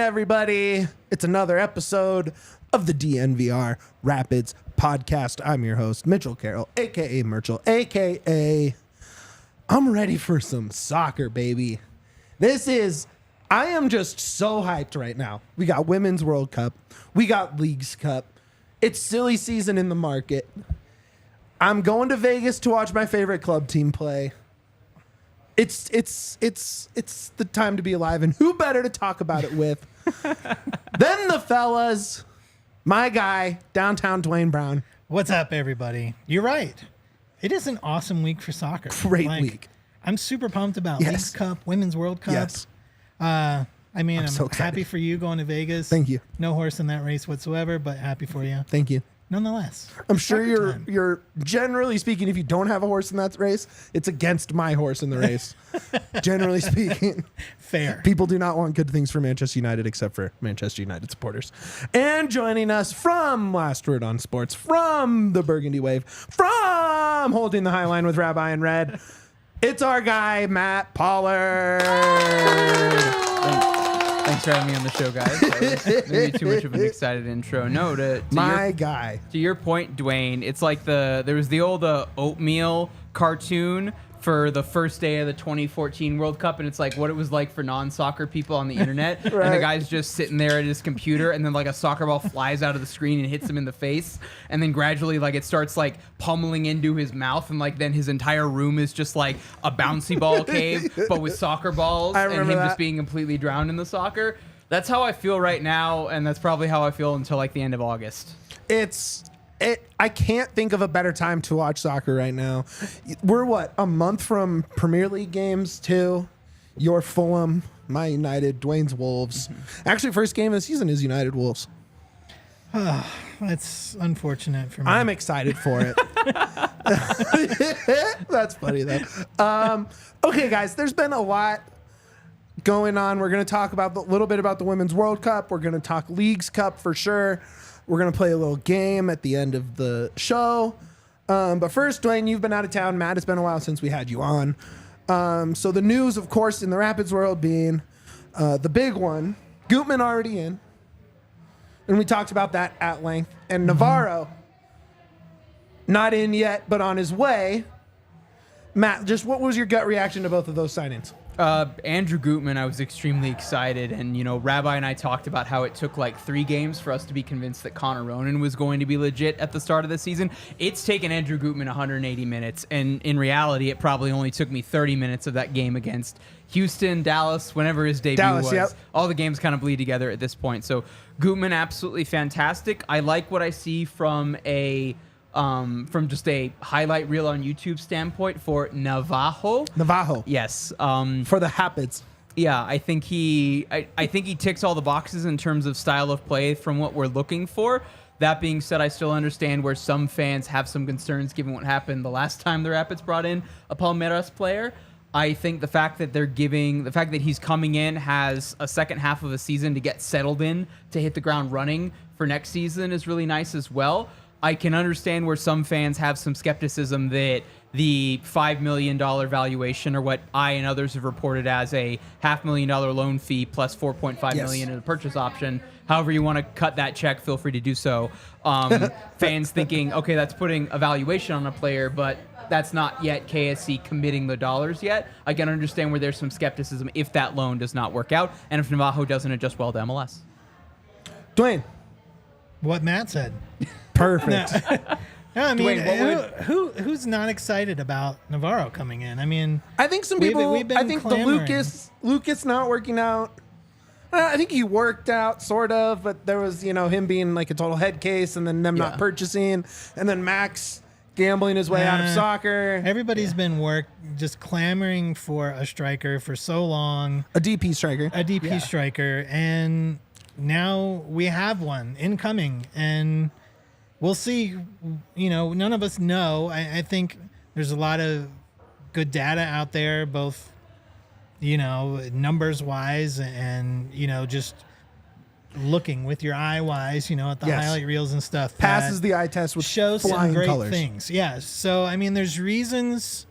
everybody. It's another episode of the DNVR Rapids podcast. I'm your host, Mitchell Carroll, a.k.a. Mitchell, a.k.a. I'm ready for some soccer, baby. I am just so hyped right now. We got Women's World Cup. We got Leauges Cup. It's silly season in the market. I'm going to Vegas to watch my favorite club team play. It's the time to be alive, and who better to talk about it with than the fellas, my guy, downtown Duane Brown. What's up, everybody? You're right. It is an awesome week for soccer. Great week. I'm super pumped about Yes. Leauges Cup, Women's World Cup. Yes. I'm so happy for you going to Vegas. Thank you. No horse in that race whatsoever, but happy for you. Thank you. Nonetheless. I'm sure Soccer you're generally speaking, if you don't have a horse in that race, it's against my horse in the race. Generally speaking. Fair. People do not want good things for Manchester United except for Manchester United supporters. And joining us from Last Word on Sports, from the Burgundy Wave, from Holding the High Line with Rabbi in Red, it's our guy, Matt Pollard. Thanks for having me on the show, guys. That was maybe too much of an excited intro. No, to your point, Duane, it's like there was the old oatmeal cartoon for the first day of the 2014 World Cup, and it's like what it was like for non-soccer people on the internet. Right. And the guy's just sitting there at his computer, and then like a soccer ball flies out of the screen and hits him in the face, and then gradually like it starts like pummeling into his mouth, and like then his entire room is just like a bouncy ball cave, but with soccer balls, and him just being completely drowned in the soccer. That's how I feel right now, and that's probably how I feel until like the end of August. I can't think of a better time to watch soccer right now. We're a month from Premier League games too. Your Fulham, my United, Duane's Wolves. Mm-hmm. Actually, first game of the season is United Wolves. That's unfortunate for me. I'm excited for it. That's funny though. Okay, guys, there's been a lot going on. We're going to talk about a little bit about the Women's World Cup. We're going to talk Leauges Cup for sure. We're going to play a little game at the end of the show. But first, Duane, you've been out of town. Matt, it's been a while since we had you on. So the news, of course, in the Rapids world being the big one, Gutman already in. And we talked about that at length. And Navarro, not in yet, but on his way. Matt, just what was your gut reaction to both of those signings? Andrew Gutman, I was extremely excited, and Rabbi and I talked about how it took like 3 games for us to be convinced that Connor Ronan was going to be legit at the start of the season. It's taken Andrew Gutman 180 minutes, and in reality, it probably only took me 30 minutes of that game against Houston, Dallas, whenever his debut was. Yep. All the games kind of bleed together at this point. So Gutman, absolutely fantastic. I like what I see from just a highlight reel on YouTube standpoint for Navarro. Yes. For the Rapids. Yeah, I think he ticks all the boxes in terms of style of play from what we're looking for. That being said, I still understand where some fans have some concerns given what happened the last time the Rapids brought in a Palmeiras player. I think the fact that he's coming in, has a second half of a season to get settled in, to hit the ground running for next season is really nice as well. I can understand where some fans have some skepticism that the $5 million valuation, or what I and others have reported as a $500,000 loan fee plus $4.5 million in the purchase option. However you want to cut that check, feel free to do so. Fans thinking, okay, that's putting a valuation on a player, but that's not yet KSC committing the dollars yet. I can understand where there's some skepticism if that loan does not work out, and if Navarro doesn't adjust well to MLS. Duane. What Matt said. Perfect. No, I mean, who's not excited about Navarro coming in? I mean, I think some people. I think clamoring. the Lucas not working out. I think he worked out sort of, but there was him being like a total head case, and then them not purchasing, and then Max gambling his way out of soccer. Everybody's been just clamoring for a striker for so long. A DP striker, and now we have one incoming, and we'll see. None of us know. I think there's a lot of good data out there, both, numbers wise and, just looking with your eye wise, at the highlight reels and stuff. Passes the eye test with shows flying some great colors. things. Yeah. So, I mean, there's reasons,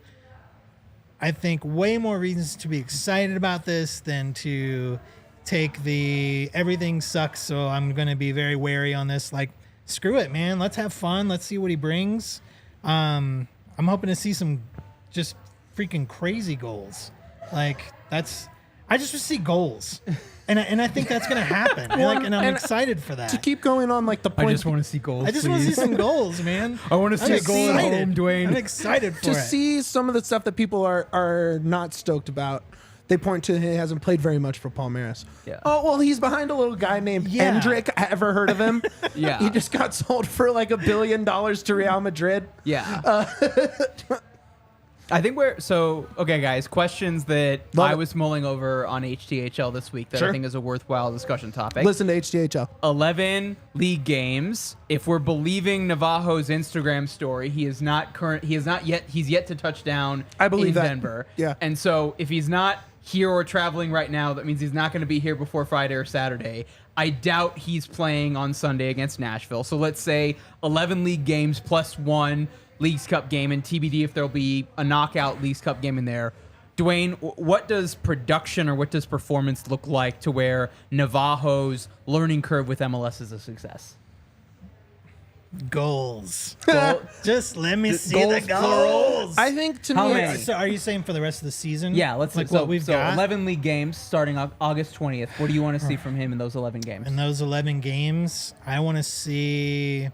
I think way more reasons to be excited about this than to take the everything sucks, so I'm going to be very wary on this. Like, screw it, man. Let's have fun. Let's see what he brings. I'm hoping to see some just freaking crazy goals. Like, I just want to see goals. And I think that's going to happen. And I'm excited for that. To keep going on like the point. I just want to see goals. I just want to see some goals, man. I want to see a goal at home, Duane. I'm excited for to it. see some of the stuff that people are not stoked about. They point to he hasn't played very much for Palmeiras. Yeah. Oh, well, he's behind a little guy named Hendrick. Ever heard of him? Yeah. He just got sold for like $1 billion to Real Madrid. Yeah. I think okay, guys, questions that I was mulling over on HTHL this week that I think is a worthwhile discussion topic. Listen to HTHL. 11 league games. If we're believing Navajo's Instagram story, he's yet to touch down in Denver. Yeah. And so if he's not here or traveling right now, that means he's not going to be here before Friday or Saturday. I doubt he's playing on Sunday against Nashville. So let's say 11 league games plus 1 Leauges Cup game, and TBD if there'll be a knockout Leauges Cup game in there. Duane, what does production or what does performance look like to where Navajo's learning curve with MLS is a success? Goals. Just let me see the plural? goals. I think to How me, many? So are you saying for the rest of the season? Yeah, let's like so, what we've so got 11 league games starting August 20th. What do you want to see from him in those 11 games? in those 11 games. I want to see,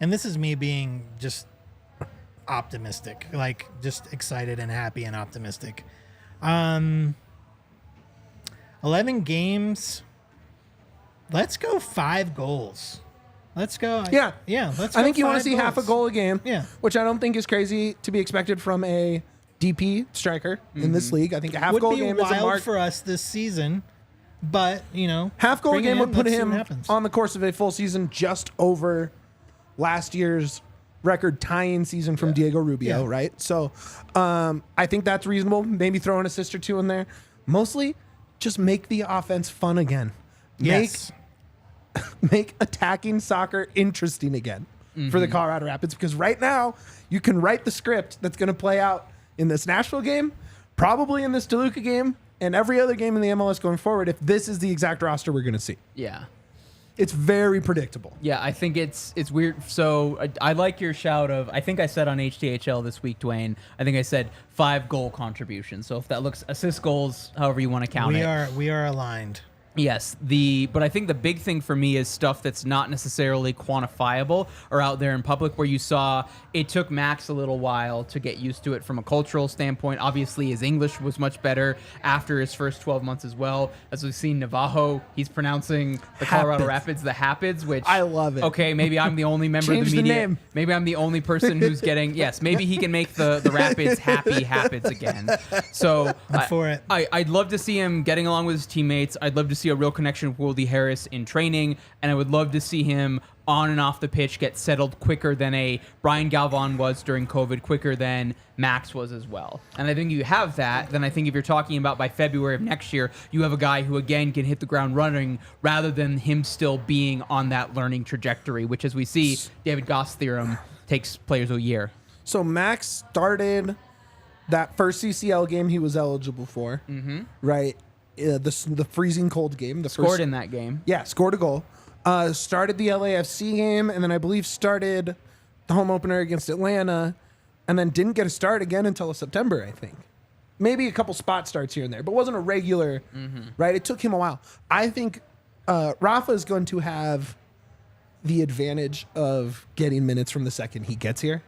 and this is me being just optimistic, like just excited and happy and optimistic. 11 games. Let's go 5 goals. Let's go. Yeah. Let's. I go think you want to 5 see half a goals. goal a game. Yeah. Which I don't think is crazy to be expected from a DP striker in this league. I think a half Would goal be game is a wild mark. for us this season, but Half goal bring game it would in, put let's see him what happens. on the course of a full season just over last year's record tying season from Diego Rubio, Yeah. right? So I think that's reasonable. Maybe throw in a assist or 2 in there. Mostly just make the offense fun again. Yes. Make attacking soccer interesting again for the Colorado Rapids, because right now you can write the script that's going to play out in this Nashville game, probably in this Toluca game, and every other game in the MLS going forward if this is the exact roster we're going to see. Yeah. It's very predictable. Yeah, I think it's weird. So I like your shout of, I think I said on HTHL this week, Duane, I think I said 5 goal contributions. So if that looks assist goals, however you want to count it. We are aligned. Yes, but I think the big thing for me is stuff that's not necessarily quantifiable or out there in public, where you saw it took Max a little while to get used to it from a cultural standpoint. Obviously, his English was much better after his first 12 months as well. As we've seen Navajo, he's pronouncing the Colorado Rapids the Hapids, which I love it. Okay, maybe I'm the only member of Change the the media. name. Maybe I'm the only person who's getting, yes, maybe he can make the Rapids happy Hapids again. So I'm for it. I'd love to see him getting along with his teammates. I'd love to see a real connection with Wildy Harris in training, and I would love to see him on and off the pitch get settled quicker than a Brian Galvan was during COVID, quicker than Max was as well. And I think you have that. Then I think if you're talking about by February of next year, you have a guy who again can hit the ground running rather than him still being on that learning trajectory, which, as we see, David Goss' theorem takes players a year. So Max started that first CCL game he was eligible for, right? The freezing cold game. Scored in that game. Yeah, scored a goal. Started the LAFC game, and then I believe started the home opener against Atlanta, and then didn't get a start again until September, I think. Maybe a couple spot starts here and there, but wasn't a regular, right? It took him a while. I think Rafa is going to have the advantage of getting minutes from the second he gets here,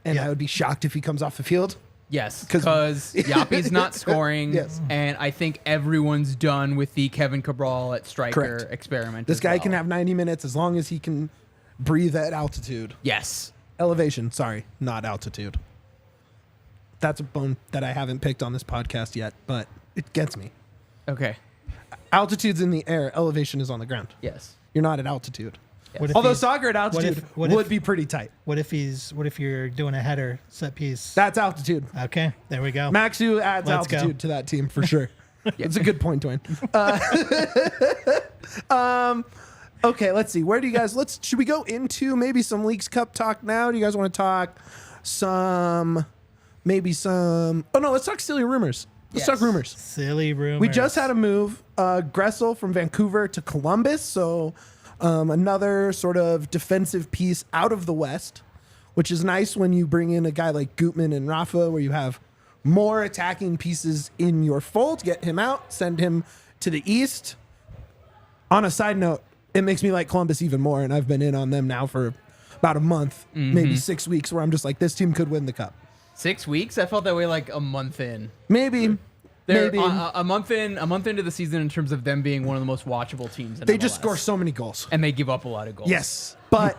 and I would be shocked if he comes off the field. Yes, because Yapi's not scoring, Yes. and I think everyone's done with the Kevin Cabral at striker Correct. experiment. This as guy well. can have 90 minutes as long as he can breathe at altitude. Yes. Elevation, sorry, not altitude. That's a bone that I haven't picked on this podcast yet, but it gets me. Okay. Altitude's in the air, elevation is on the ground. Yes. You're not at altitude. What if Although he's- soccer at altitude what would if- be pretty tight. What if you're doing a header set piece? That's altitude. Okay, there we go. Maxu adds Let's go. altitude to that team for sure. It's a good point, Duane. Okay, let's see. Where do you guys? Should we go into maybe some Leauges Cup talk now? Do you guys want to talk some? Oh no, let's talk silly rumors. Let's talk rumors. Silly rumors. We just had a move, Gressel from Vancouver to Columbus. So another sort of defensive piece out of the West, which is nice when you bring in a guy like Gutman and Rafa, where you have more attacking pieces in your fold. Get him out, send him to the East. On a side note, it makes me like Columbus even more, and I've been in on them now for about a month, maybe 6 weeks, where I'm just like, this team could win the Cup. 6 weeks? I felt that way like a month in. Maybe. They're a month into the season in terms of them being one of the most watchable teams in They MLS. just score so many goals. And they give up a lot of goals. Yes, but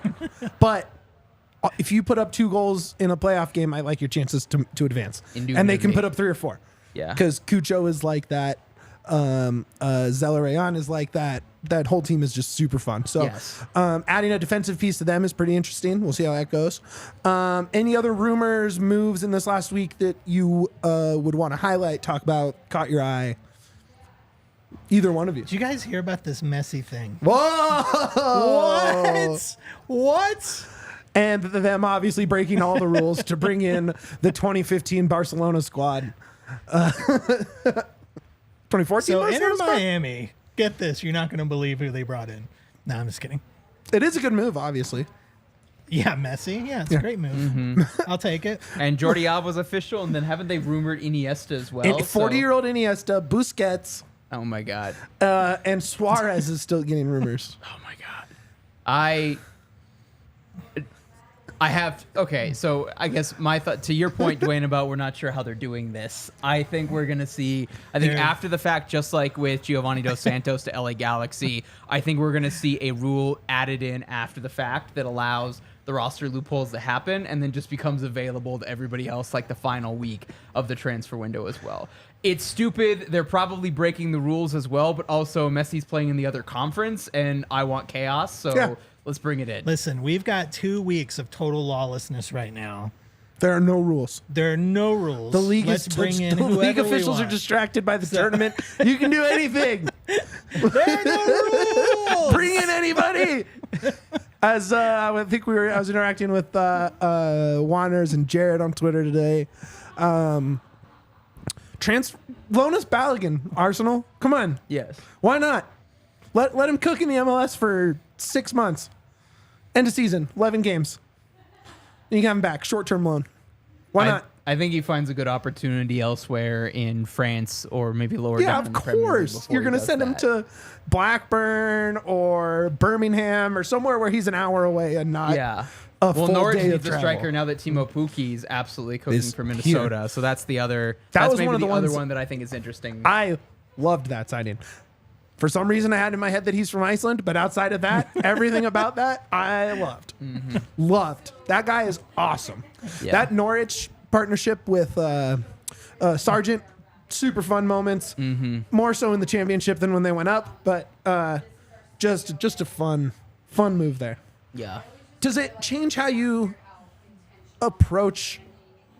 if you put up 2 goals in a playoff game, I like your chances to advance. And they can put up 3 or 4. Yeah. Because Cucho is like that. Zelarayan is like that. That whole team is just super fun. So Yes. Adding a defensive piece to them is pretty interesting. We'll see how that goes. Any other rumors, moves in this last week that you would want to highlight, talk about, caught your eye? Either one of you. Did you guys hear about this Messi thing? Whoa! What? And them obviously breaking all the rules to bring in the 2015 Barcelona squad. 2014 So Barcelona Inter squad? Miami. Get this. You're not going to believe who they brought in. No, I'm just kidding. It is a good move, obviously. Yeah, Messi. Yeah, it's a great move. I'll take it. And Jordi Alba's official, and then haven't they rumored Iniesta as well? 40-year-old Iniesta, Busquets, Oh my god. and Suarez is still getting rumors. Oh my god. I have okay, so I guess my thought to your point, Duane, about we're not sure how they're doing this. I think we're gonna see. I think after the fact, just like with Giovanni Dos Santos to LA Galaxy, I think we're gonna see a rule added in after the fact that allows the roster loopholes to happen, and then just becomes available to everybody else like the final week of the transfer window as well. It's stupid. They're probably breaking the rules as well, but also Messi's playing in the other conference, and I want chaos, so. Yeah. Let's bring it in. Listen, we've got 2 weeks of total lawlessness right now. There are no rules. There are no rules. The league Let's bring in the league whoever we officials are want. distracted by the tournament. You can do anything. There are no rules. Bring in anybody. As I was interacting with Wanners and Jared on Twitter today. Lonas Balogun, Arsenal. Come on. Yes. Why not? Let him cook in the MLS for 6 months. End of season, 11 games. And you got him back, short-term loan. Why not? I think he finds a good opportunity elsewhere in France or maybe lower Yeah, down of in the Premier League course. before You're he going to does send him that. to Blackburn or Birmingham or somewhere where he's an hour away and not Yeah. a Well, full Norwich day of needs a travel. striker now that Timo Pukki's absolutely cooking Is for Minnesota. So that's the other. That That's was maybe one of the other ones- one that I think is interesting. I loved that signing. For some reason, I had in my head that he's from Iceland, but outside of that, everything about that, I loved. Loved. That guy is awesome. Yeah. That Norwich partnership with Sargent, super fun moments. More so in the championship than when they went up, but just a fun move there. Yeah. Does it change how you approach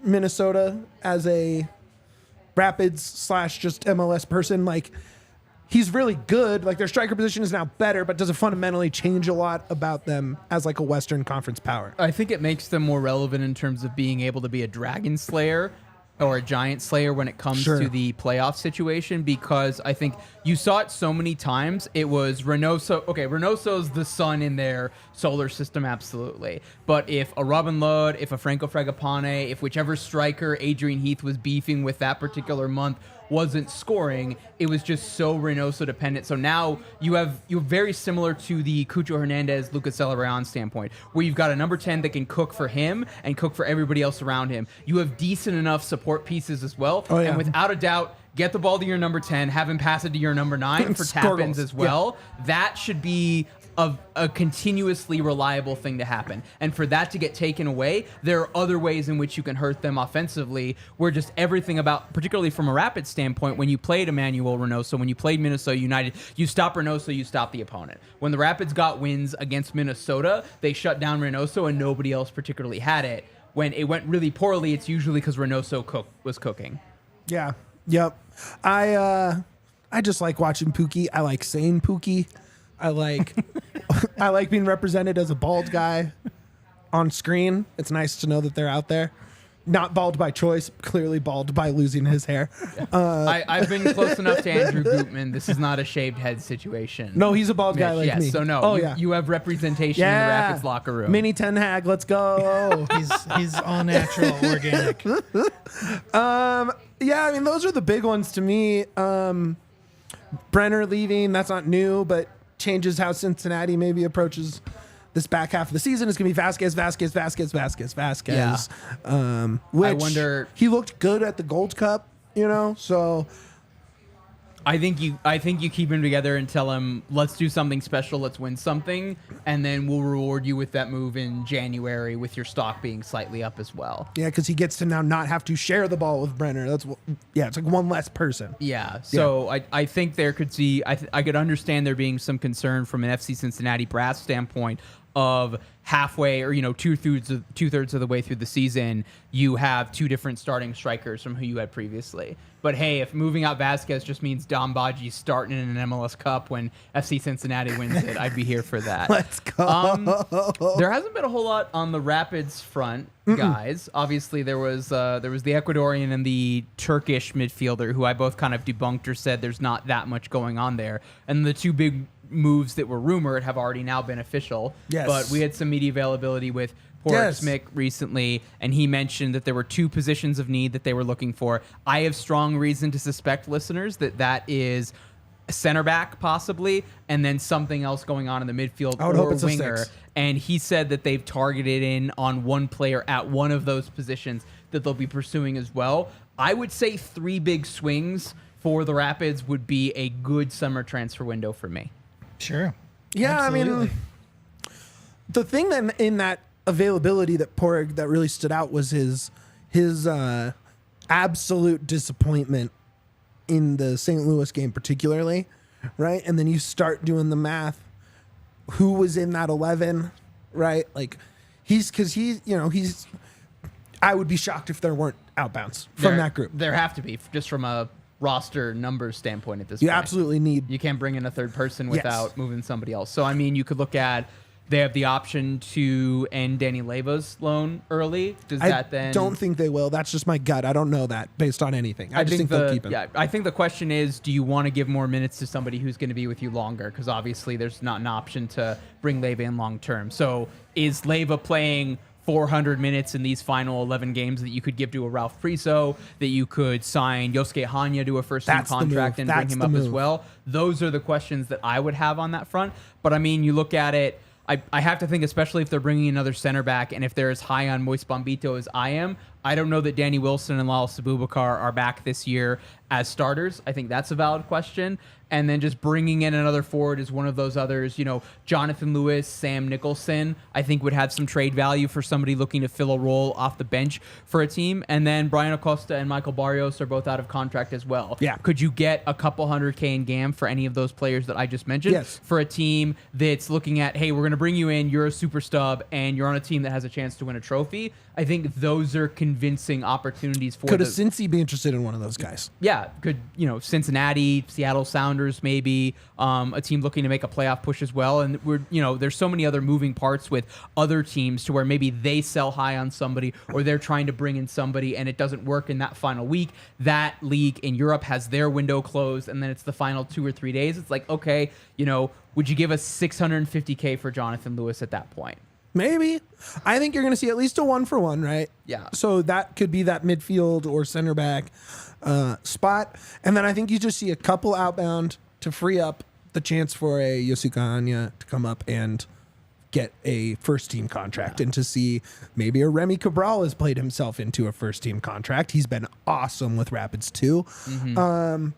Minnesota as a Rapids / just MLS person? Like, he's really good. Like, their striker position is now better, but does it fundamentally change a lot about them as like a Western Conference power? I think it makes them more relevant in terms of being able to be a Dragon Slayer or a Giant Slayer when it comes Sure. to the playoff situation, because I think you saw it so many times. It was Reynoso. Okay, Reynoso's the sun in their solar system, absolutely. But if a Robin Lod, if a Franco Fragapane, if whichever striker Adrian Heath was beefing with that particular month wasn't scoring, it was just so Reynoso dependent. So now you're very similar to the Cucho Hernandez, Lucas Zelarayan standpoint, where you've got a number 10 that can cook for him and cook for everybody else around him. You have decent enough support pieces as well. Oh, yeah. And without a doubt, get the ball to your number 10, have him pass it to your number 9 for Score tap-ins goals. as well. That should be a continuously reliable thing to happen. And for that to get taken away, there are other ways in which you can hurt them offensively, where just everything about, particularly from a Rapid standpoint, when you played Emmanuel Reynoso, when you played Minnesota United, you stop Reynoso, you stop the opponent. When the Rapids got wins against Minnesota, they shut down Reynoso and nobody else particularly had it. When it went really poorly, it's usually because Reynoso was cooking. Yeah. Yep. I just like watching Pookie. I like saying Pookie. I like being represented as a bald guy on screen. It's nice to know that they're out there. Not bald by choice, clearly bald by losing his hair. I've been close enough to Andrew Gutman. This is not a shaved head situation. No, he's a bald guy like yes, me. So no, Oh, you, yeah. you have representation in the Rapids locker room. Mini Ten Hag, let's go. He's all natural, organic. Yeah, I mean, those are the big ones to me. Brenner leaving, that's not new, but changes how Cincinnati maybe approaches this back half of the season. It's going to be Vasquez. Yeah. Which I wonder- he looked good at the Gold Cup, so I think you keep him together and tell him, let's do something special, let's win something, and then we'll reward you with that move in January with your stock being slightly up as well. yeah, because he gets to now not have to share the ball with Brenner. It's like one less person. Yeah, so I think there could see I could understand there being some concern from an FC Cincinnati brass standpoint of halfway or two-thirds of the way through the season, you have two different starting strikers from who you had previously. But hey, if moving out Vasquez just means Dom Badji's starting in an MLS Cup when FC Cincinnati wins it, I'd be here for that. Let's go. There hasn't been a whole lot on the Rapids front, guys. Obviously, there was the Ecuadorian and the Turkish midfielder who I both kind of debunked or said there's not that much going on there. And the two big moves that were rumored have already now been official. Yes. But we had some media availability with Horace Mick recently, and he mentioned that there were two positions of need that they were looking for. I have strong reason to suspect, listeners, that is a center back possibly, and then something else going on in the midfield I would or hope it's a winger. six. And he said that they've targeted in on one player at one of those positions that they'll be pursuing as well. I would say three big swings for the Rapids would be a good summer transfer window for me. Sure. Yeah, Absolutely. I mean, the thing that in that availability that Porig that really stood out was his absolute disappointment in the St. Louis game, particularly, right? And then you start doing the math. Who was in that 11, right? Like, he's. I would be shocked if there weren't outbounds from that group. There have to be, just from a roster numbers standpoint at this You point. absolutely need. You can't bring in a third person Yes. without moving somebody else. So, I mean, you could look at, they have the option to end Danny Leiva's loan early. I don't think they will. That's just my gut. I don't know that based on anything. I just think they'll keep him. Yeah, I think the question is, do you want to give more minutes to somebody who's going to be with you longer? Because obviously there's not an option to bring Leiva in long term. So is Leiva playing 400 minutes in these final 11 games that you could give to a Ralph Priso, that you could sign Yosuke Hanya to a first-team That's the contract move. and bring That's him the up as move. well? Those are the questions that I would have on that front. But, I mean, you look at it, I have to think, especially if they're bringing another center back and if they're as high on Moise Bombito as I am, I don't know that Danny Wilson and Lal Sabubakar are back this year as starters. I think that's a valid question. And then just bringing in another forward is one of those others. Jonathan Lewis, Sam Nicholson, I think would have some trade value for somebody looking to fill a role off the bench for a team. And then Brian Acosta and Michael Barrios are both out of contract as well. Yeah. Could you get a couple $100K in GAM for any of those players that I just mentioned? Yes. For a team that's looking at, hey, we're going to bring you in, you're a super stub, and you're on a team that has a chance to win a trophy. I think those are convincing opportunities for Could a Cincy be interested in one of those guys? Yeah, could Cincinnati, Seattle Sounders, maybe a team looking to make a playoff push as well. And there's so many other moving parts with other teams to where maybe they sell high on somebody or they're trying to bring in somebody and it doesn't work in that final week. That league in Europe has their window closed and then it's the final 2 or 3 days. It's like, okay, would you give us $650K for Jonathan Lewis at that point? Maybe. I think you're going to see at least a 1-for-1, right? Yeah. So that could be that midfield or center back spot. And then I think you just see a couple outbound to free up the chance for a Yosuke Hanya to come up and get a first-team contract and to see maybe a Remy Cabral has played himself into a first-team contract. He's been awesome with Rapids too. Mm-hmm.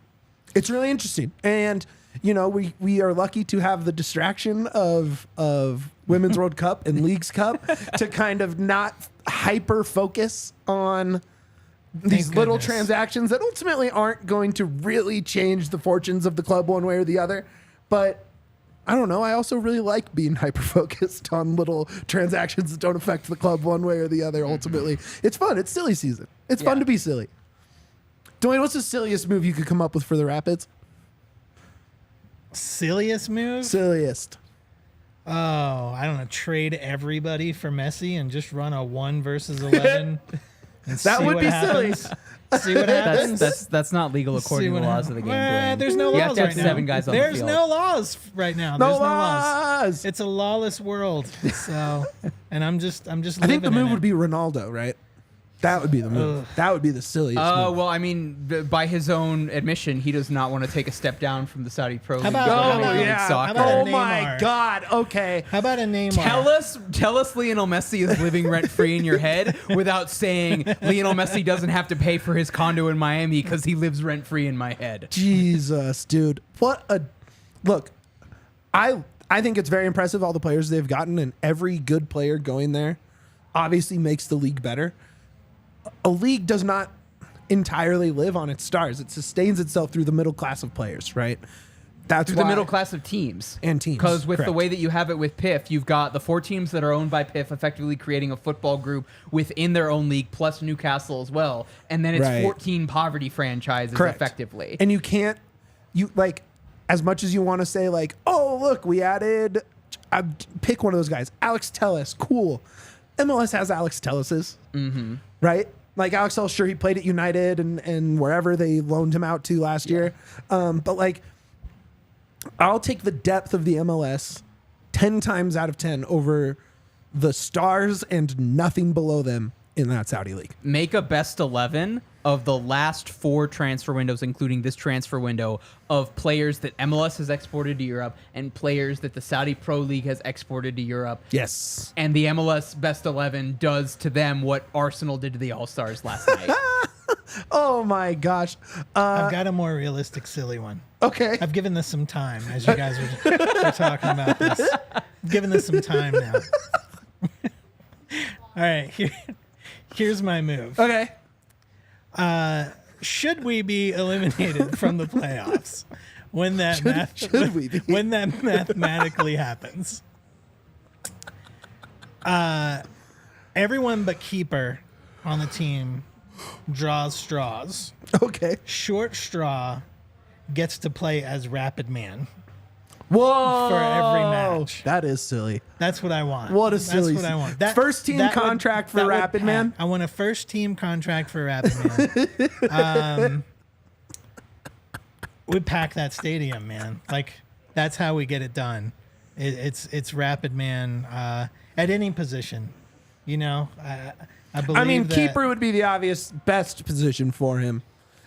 It's really interesting. And we are lucky to have the distraction of Women's World Cup and Leagues Cup to kind of not hyper focus on these little goodness. transactions that ultimately aren't going to really change the fortunes of the club one way or the other. But I don't know. I also really like being hyper focused on little transactions that don't affect the club one way or the other. Ultimately, it's fun. It's silly season. It's fun to be silly. Duane, what's the silliest move you could come up with for the Rapids? Silliest move? Silliest. Oh, I don't know. Trade everybody for Messi and just run a 1 versus 11 and That see would what be happens. silly. See what happens. That's not legal according to the laws of the game. Duane. There's no You laws have to have right now. 7 guys on the There's field. no laws right now. No There's laws. It's a lawless world. So, and I'm just. I think the move would be Ronaldo, right? That would be the move. Ugh. That would be the silliest move. Well, I mean, by his own admission, he does not want to take a step down from the Saudi Pro League. about- or how Major about- League yeah, Soccer. how about Oh a my Neymar? God. Okay. How about a Neymar? Tell us Lionel Messi is living rent free in your head without saying Lionel Messi doesn't have to pay for his condo in Miami because he lives rent free in my head. Jesus, dude. What a look. I think it's very impressive all the players they've gotten, and every good player going there obviously makes the league better. A league does not entirely live on its stars. It sustains itself through the middle class of players, right? That's Through why, the middle class of teams. And teams, Because with the correct. way that you have it with PIF, you've got the 4 teams that are owned by PIF effectively creating a football group within their own league, plus Newcastle as well. And then it's Right. 14 poverty franchises Correct. effectively. And you like, as much as you want to say like, oh, look, we added, pick one of those guys, Alex Telles, cool. MLS has Alex Telles's, right? Like Alex Telles, sure, he played at United and wherever they loaned him out to last year. But like, I'll take the depth of the MLS 10 times out of 10 over the stars and nothing below them in that Saudi league. Make a best 11 of the last 4 transfer windows, including this transfer window, of players that MLS has exported to Europe and players that the Saudi Pro League has exported to Europe. Yes. And the MLS best 11 does to them what Arsenal did to the All-Stars last night. Oh my gosh. I've got a more realistic, silly one. Okay. I've given this some time as you guys were talking about this. I've given this some time now. All right, here's my move. Okay. Should we be eliminated from the playoffs when that should we be? when that mathematically happens? Everyone but keeper on the team draws straws. Okay. Short straw gets to play as rapid man. Whoa. For every match. That is silly. That's what I want. What a silly. That's what I want. First team contract for Rapid Man? I want a first team contract for Rapid Man. We pack that stadium, man. Like, that's how we get it done. It's Rapid Man at any position. You know, I believe I mean, that, keeper would be the obvious best position for him,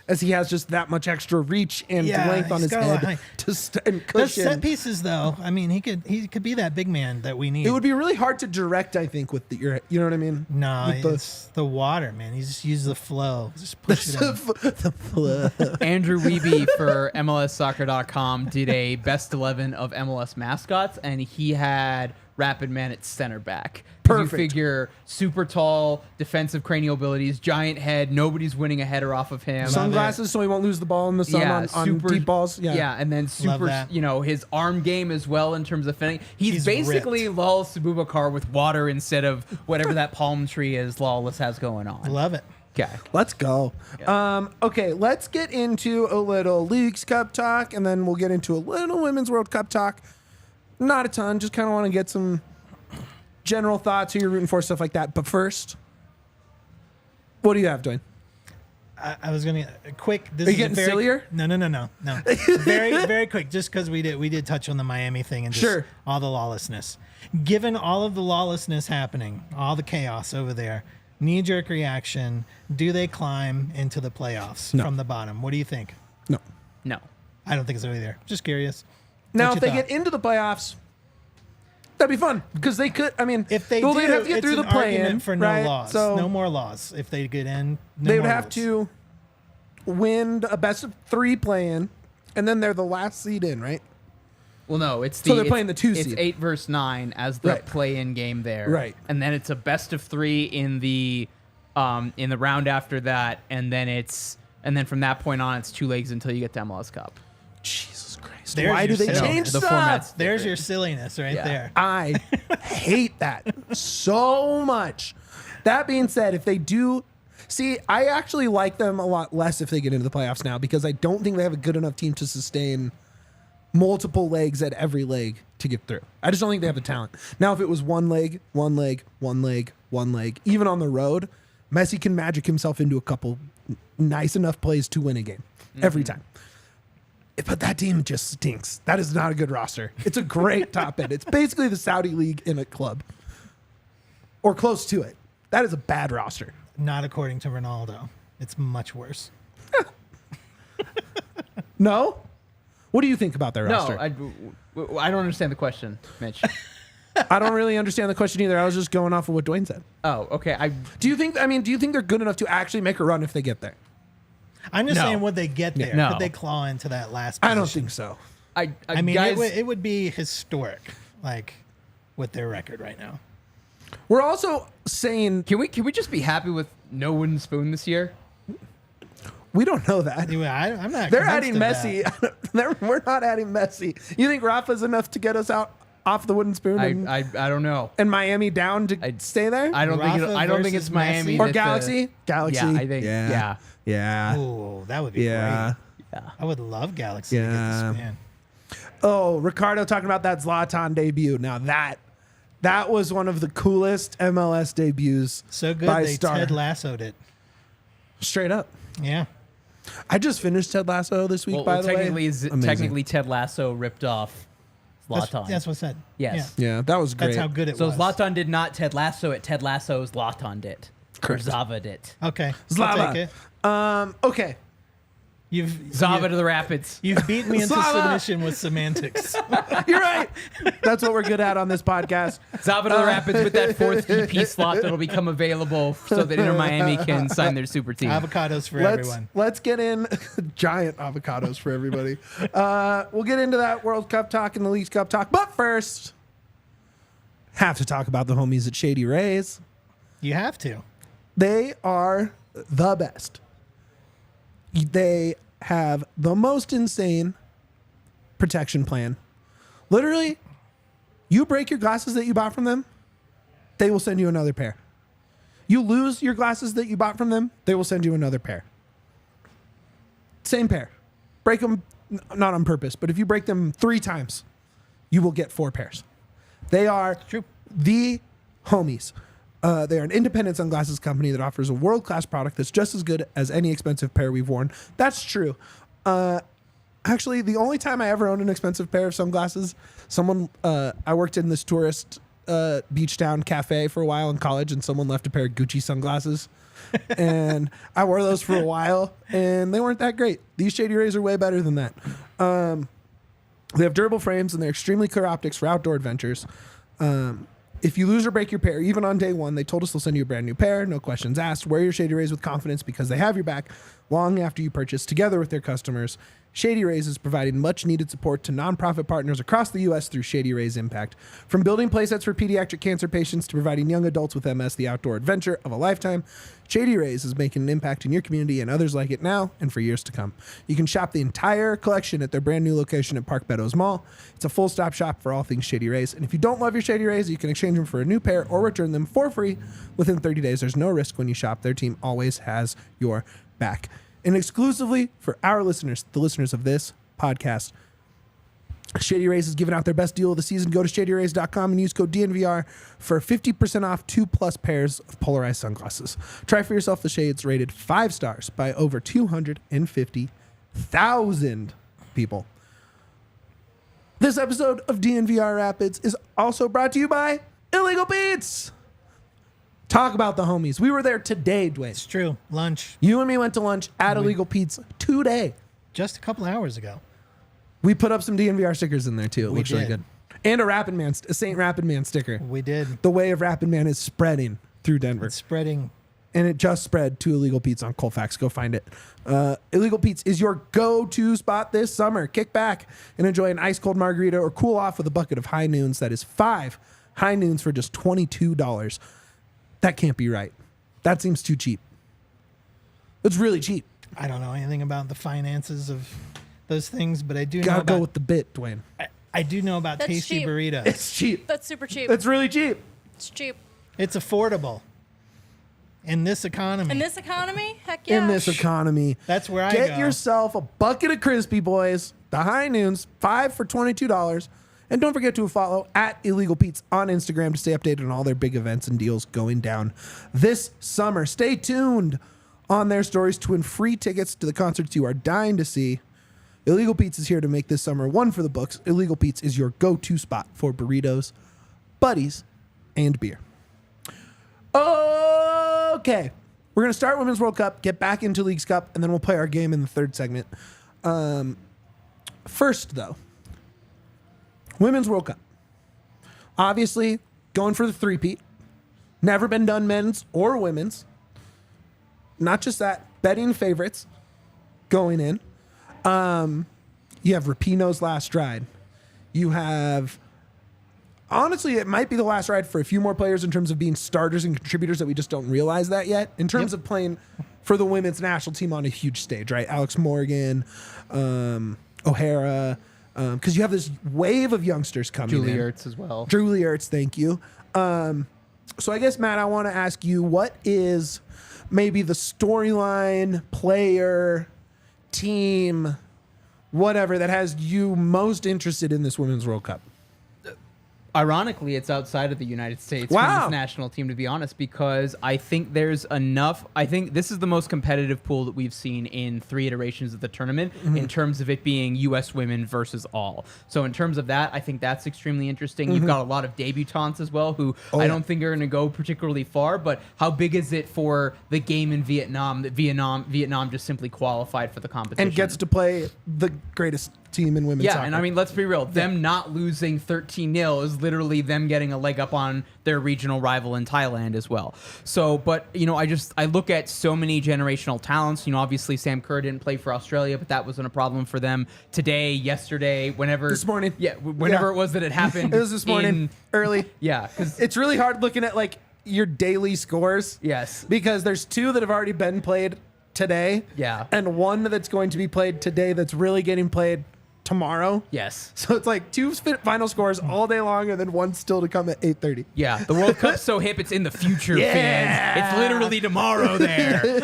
as he has just that much extra reach and Yeah, length on he's his got a lot of head height. to and Those cushion. set pieces, though. I mean, he could be that big man that we need. It would be really hard to direct, I think, with you know what I mean? No, With the- it's the water, man. You just use the flow. Just push it in. the flow. Andrew Wiebe for MLSsoccer.com did a best 11 of MLS mascots, and he had Rapid Man at center back. 'Cause Perfect. You figure super tall, defensive cranial abilities, giant head, nobody's winning a header off of him. Sunglasses so he won't lose the ball in the sun on deep balls. Yeah. and then super, that. his arm game as well in terms of finishing. He's He's basically Lal Sububakar with water instead of whatever that palm tree is Lawless has going on. Love it. Okay. Let's go. Okay, let's get into a little Leauges Cup talk, and then we'll get into a little Women's World Cup talk. Not a ton, just kind of want to get some general thoughts, who you're rooting for, stuff like that. But first, what do you have, Duane? I was gonna quick. This Are you is a getting very, sillier? No. Very, very quick. Just because we did touch on the Miami thing and just Sure. all the lawlessness. Given all of the lawlessness happening, all the chaos over there, knee-jerk reaction. Do they climb into the playoffs No. from the bottom? What do you think? No. No. I don't think so either. Just curious. Now, What's if they your get thought? into the playoffs, that'd be fun because they could. I mean, If they well, do, they'd have to get it's through the an play-in argument for no right? laws. So No more laws. If they get in, no they would more have rules. to win a best of 3 play-in, and then they're the last seed in, right? Well, no, it's So they're it's- playing the 2 It's seed. 8 versus 9 as the Right. play-in game there, Right. And then it's a best of 3 in the round after that, and then from that point on, it's 2 legs until you get to MLS Cup. Jesus Christ! There's Why do your they setup. change The stuff? format's There's different. your silliness right Yeah. there. I hate that so much. That being said, if they do, see, I actually like them a lot less if they get into the playoffs now because I don't think they have a good enough team to sustain multiple legs at every leg to get through. I just don't think they have the talent. Now, if it was one leg, even on the road, Messi can magic himself into a couple nice enough plays to win a game every time. But that team just stinks. That is not a good roster. It's a great top end. It's basically the Saudi League in a club or close to it. That is a bad roster. Not according to Ronaldo. It's much worse. No? What do you think about their roster? No, I don't understand the question, Mitch. I don't really understand the question either. I was just going off of what Duane said. Oh, okay. Do you think they're good enough to actually make a run if they get there? I'm just No. saying, would they get there? No. Could they claw into that last position? I don't think so. I mean, guys, it would be historic, like, with their record right now. We're also saying can we just be happy with no wooden spoon this year? we don't know that. Anyway, I'm not. They're convinced adding of Messi. We're not adding Messi. You think Rafa's enough to get us out off the wooden spoon I don't know. and Miami down to stay there? I don't think Rafa it's versus Miami Messi? Or that Galaxy? Galaxy. Yeah, I think. Yeah. Yeah. Yeah. that. Ooh, that would be Yeah. great. I would love Galaxy Yeah. to get this man. Oh, Ricardo talking about that Zlatan debut. Now that was one of the coolest MLS debuts. So good by they Star. Ted Lasso'd it. Straight up. Yeah. I just finished Ted Lasso this week, by the way. Amazing. Technically, Ted Lasso ripped off Zlatan. That's what I said. Yes. Yeah, that was great. That's how good it So was. Zlatan did not Ted Lasso it. Ted Lasso Zlatan did. Correct. Or Zava did. Okay. Zlava. I'll take it. Okay. Zava to the Rapids. You've beat me into Slava. submission with semantics. You're right. That's what we're good at on this podcast. Zava to the Rapids with that fourth EP slot that'll become available so that Inter Miami can sign their super team. Avocados for everyone. Let's get in giant avocados for everybody. We'll get into that World Cup talk and the Leauges Cup talk. But first, have to talk about the homies at Shady Rays. You have to. They are the best. They have the most insane protection plan. Literally, you break your glasses that you bought from them, they will send you another pair. You lose your glasses that you bought from them, they will send you another pair. Same pair. Break them, not on purpose, but if you break them 3 times, you will get 4 pairs. They are True. the homies. They are an independent sunglasses company that offers a world-class product that's just as good as any expensive pair we've worn. That's true. Actually, the only time I ever owned an expensive pair of sunglasses, I worked in this tourist beach town cafe for a while in college, and someone left a pair of Gucci sunglasses. And I wore those for a while, and they weren't that great. These Shady Rays are way better than that. They have durable frames, and they're extremely clear optics for outdoor adventures. If you lose or break your pair, even on day one, they told us they'll send you a brand new pair, no questions asked. Wear your Shady Rays with confidence because they have your back long after you purchase. Together with their customers, Shady Rays is providing much needed support to nonprofit partners across the U.S. through Shady Rays Impact. From building playsets for pediatric cancer patients to providing young adults with MS the outdoor adventure of a lifetime, Shady Rays is making an impact in your community and others like it now and for years to come. You can shop the entire collection at their brand new location at Park Meadows Mall. It's a full-stop shop for all things Shady Rays. And if you don't love your Shady Rays, you can exchange them for a new pair or return them for free within 30 days. There's no risk when you shop. Their team always has your back. And exclusively for our listeners, the listeners of this podcast, Shady Rays is giving out their best deal of the season. Go to shadyrays.com and use code DNVR for 50% off 2+ pairs of polarized sunglasses. Try for yourself the shades rated 5 stars by over 250,000 people. This episode of DNVR Rapids is also brought to you by Illegal Beats. Talk about the homies. We were there today, Duane. It's true. Lunch You and me went to lunch at Illegal Pete's today. just a couple hours ago. We put up some DNVR stickers in there too. It looks really did. good. And a St. Rapid Man sticker. We did. The way of Rapid Man is spreading through Denver. It's spreading. And it just spread to Illegal Pete's on Colfax. Go find it. Illegal Pete's is your go-to spot this summer. Kick back and enjoy an ice-cold margarita or cool off with a bucket of High Noons. That is 5 High Noons for just $22. That can't be right. That seems too cheap. It's really cheap. I don't know anything about the finances of those things, but I do know Gotta about, go with the bit, Duane. I do know about That's tasty cheap. burritos. It's cheap. That's super cheap. It's really cheap. It's cheap. It's affordable in this economy. In this economy, heck yeah. In this economy. That's where I Get go. yourself a bucket of Crispy Boys, the High Noons, 5 for $22, And don't forget to follow at Illegal Pete's on Instagram to stay updated on all their big events and deals going down this summer. Stay tuned on their stories to win free tickets to the concerts you are dying to see. Illegal Pete's is here to make this summer one for the books. Illegal Pete's is your go-to spot for burritos, buddies, and beer. Okay. We're going to start Women's World Cup, get back into Leauges Cup, and then we'll play our game in the third segment. First, though, Women's World Cup. Obviously, going for the three-peat. Never been done men's or women's. Not just that, betting favorites going in. You have Rapinoe's last ride. You have... Honestly, it might be the last ride for a few more players in terms of being starters and contributors that we just don't realize that yet. In terms of playing for the women's national team on a huge stage, right? Alex Morgan, O'Hara, because you have this wave of youngsters coming in. Julie Ertz as well. Julie Ertz, thank you. So I guess, Matt, I want to ask you, what is maybe the storyline, player, team, whatever, that has you most interested in this Women's World Cup? Ironically, it's outside of the United States Wow. women's national team, to be honest, because I think there's enough. I think this is the most competitive pool that we've seen in 3 iterations of the tournament in terms of it being U.S. women versus all. So in terms of that, I think that's extremely interesting. You've got a lot of debutantes as well who I don't think are going to go particularly far, but how big is it for the game in Vietnam that Vietnam just simply qualified for the competition? And gets to play the greatest team in women's soccer. Yeah, and I mean, let's be real. Them not losing 13-0 is literally them getting a leg up on their regional rival in Thailand as well. So, but, I look at so many generational talents. Obviously Sam Kerr didn't play for Australia, but that wasn't a problem for them today, yesterday, whenever. This morning. Yeah, whenever it was that it happened. It was this morning, early. Yeah, because It's really hard looking at, your daily scores. Yes. Because there's 2 that have already been played today. Yeah. And 1 that's going to be played today that's really getting played tomorrow. Yes. So it's 2 final scores all day long, and then 1 still to come at 8:30. Yeah, the World Cup's so hip, it's in the future, Yeah. fans. It's literally tomorrow there.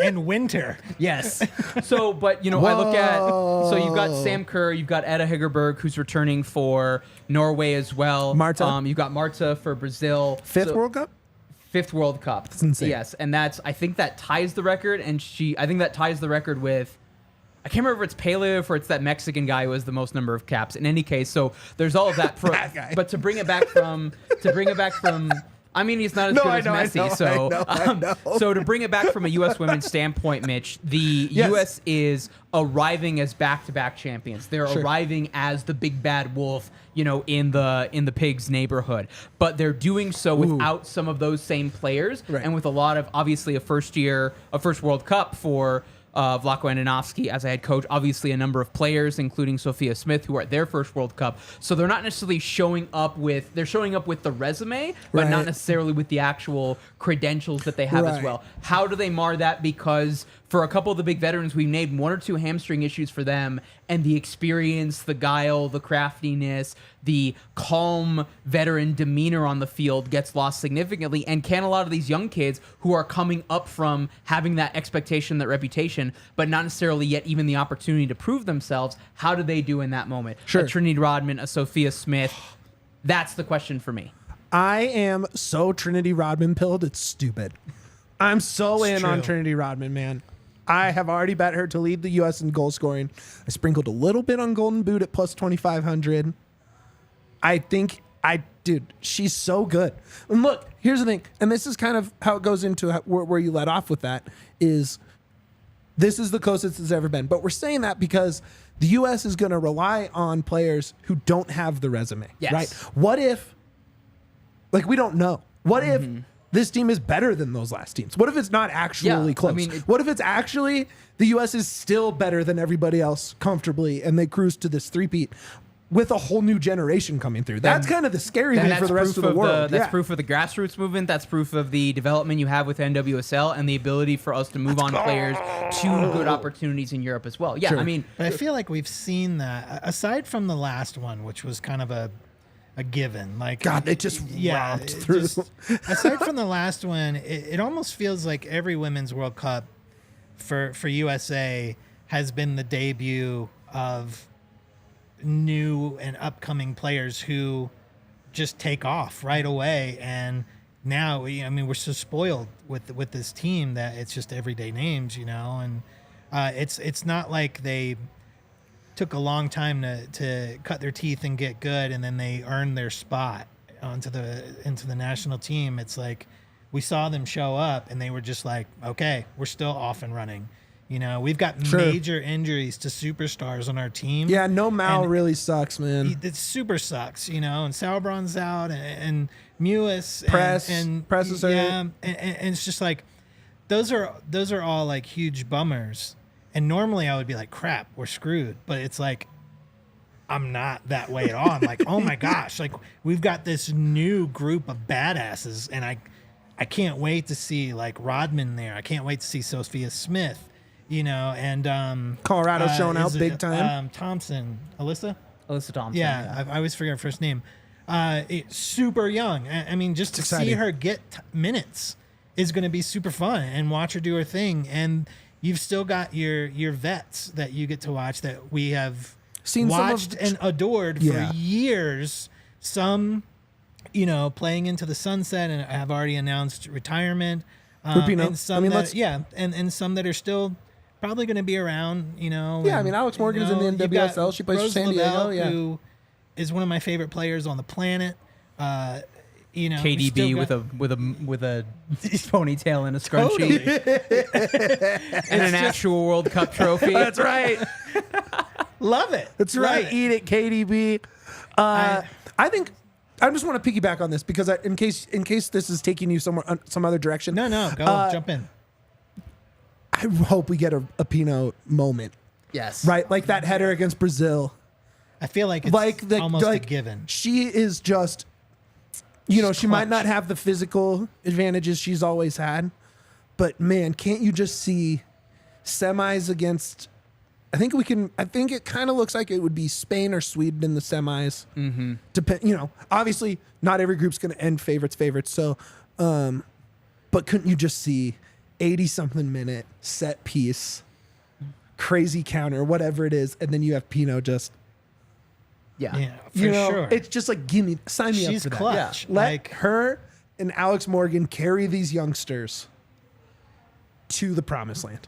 and winter. Yes. So, but, I look at, so you've got Sam Kerr, you've got Edda Hegerberg, who's returning for Norway as well. Marta. You've got Marta for Brazil. 5th World Cup? 5th World Cup. That's insane. Yes, and I think that ties the record, and I think that ties the record with, I can't remember if it's Pele or if it's that Mexican guy who has the most number of caps. In any case, so there's all of that. That guy. But to bring it back from, I mean, he's not as good as Messi. I know. So to bring it back from a U.S. women's standpoint, Mitch, the Yes. U.S. is arriving as back-to-back champions. They're Sure. arriving as the big bad wolf, in the pigs neighborhood. But they're doing so without some of those same players, Right. and with a lot of, obviously, a first World Cup for Vlatko Andonovski as a head coach, obviously a number of players, including Sophia Smith, who are at their first World Cup. So they're not necessarily showing up with the resume, but Right. not necessarily with the actual credentials that they have as Right. well. How do they mar that? Because for a couple of the big veterans, we named 1 or 2 hamstring issues for them, and the experience, the guile, the craftiness, the calm veteran demeanor on the field gets lost significantly. And can a lot of these young kids who are coming up from having that expectation, that reputation, but not necessarily yet even the opportunity to prove themselves, how do they do in that moment? Sure. A Trinity Rodman, a Sophia Smith. That's the question for me. I am so Trinity Rodman pilled, it's stupid. I'm so It's in on true. Trinity Rodman, man. I have already bet her to lead the U.S. in goal scoring. I sprinkled a little bit on Golden Boot at plus 2,500. Dude, she's so good. And look, here's the thing, and this is kind of how it goes into where you let off with that, is this is the closest it's ever been. But we're saying that because the U.S. is going to rely on players who don't have the resume, Yes. right? What if, we don't know. What if this team is better than those last teams? What if it's not actually Yeah, close? I mean, What if it's actually the U.S. is still better than everybody else comfortably, and they cruise to this three-peat with a whole new generation coming through? That's kind of the scary Then thing for the rest of proof the world. That's proof of the grassroots movement. That's proof of the development you have with NWSL and the ability for us to move on players to good opportunities in Europe as well. Yeah, Sure. I mean, But I feel like we've seen that aside from the last one, which was kind of a given. God, they just romped through. Aside from the last one, it almost feels like every Women's World Cup for USA has been the debut of new and upcoming players who just take off right away. And now, I mean, we're so spoiled with this team that it's just everyday names, and it's not like they took a long time to cut their teeth and get good, and then they earned their spot into the national team. It's like we saw them show up, and they were just like, okay, we're still off and running. We've got major injuries to superstars on our team. Yeah, no Mal really sucks, man. It super sucks, and Sauerbrann's out, and Mewis Press is hurt. yeah, and it's just like those are all like huge bummers. And normally I would be like, crap, we're screwed. But it's like, I'm not that way at all. I'm like, oh my gosh, like we've got this new group of badasses, and I can't wait to see like Rodman there. I can't wait to see Sophia Smith, and Colorado showing out big time. Thompson, Alyssa Thompson. Yeah, I always forget her first name. Super young. I mean, just to see her get minutes is going to be super fun, and watch her do her thing. And you've still got your vets that you get to watch that we have watched and adored for years. Some, playing into the sunset and have already announced retirement. And some and some that are still probably going to be around. Yeah, I mean, Alex Morgan's in the NWSL. She plays for San Diego. Yeah, who is one of my favorite players on the planet. KDB with a ponytail and a scrunchie and an actual World Cup trophy. That's right. Love it. That's right. Eat it, KDB. I think I just want to piggyback on this because in case this is taking you somewhere some other direction. No, go jump in. I hope we get a Pino moment. Yes. Right, like that header against Brazil. I feel like it's almost a given. She is just. She might not have the physical advantages she's always had, but man, can't you just see semis against? I think it kind of looks like it would be Spain or Sweden in the semis. Mm-hmm. Obviously not every group's going to end favorites. So, but couldn't you just see 80-something minute set piece, crazy counter, whatever it is, and then you have Pino just. Yeah, for sure. It's just like, sign me up for that. She's clutch. Yeah. Let her and Alex Morgan carry these youngsters to the promised land.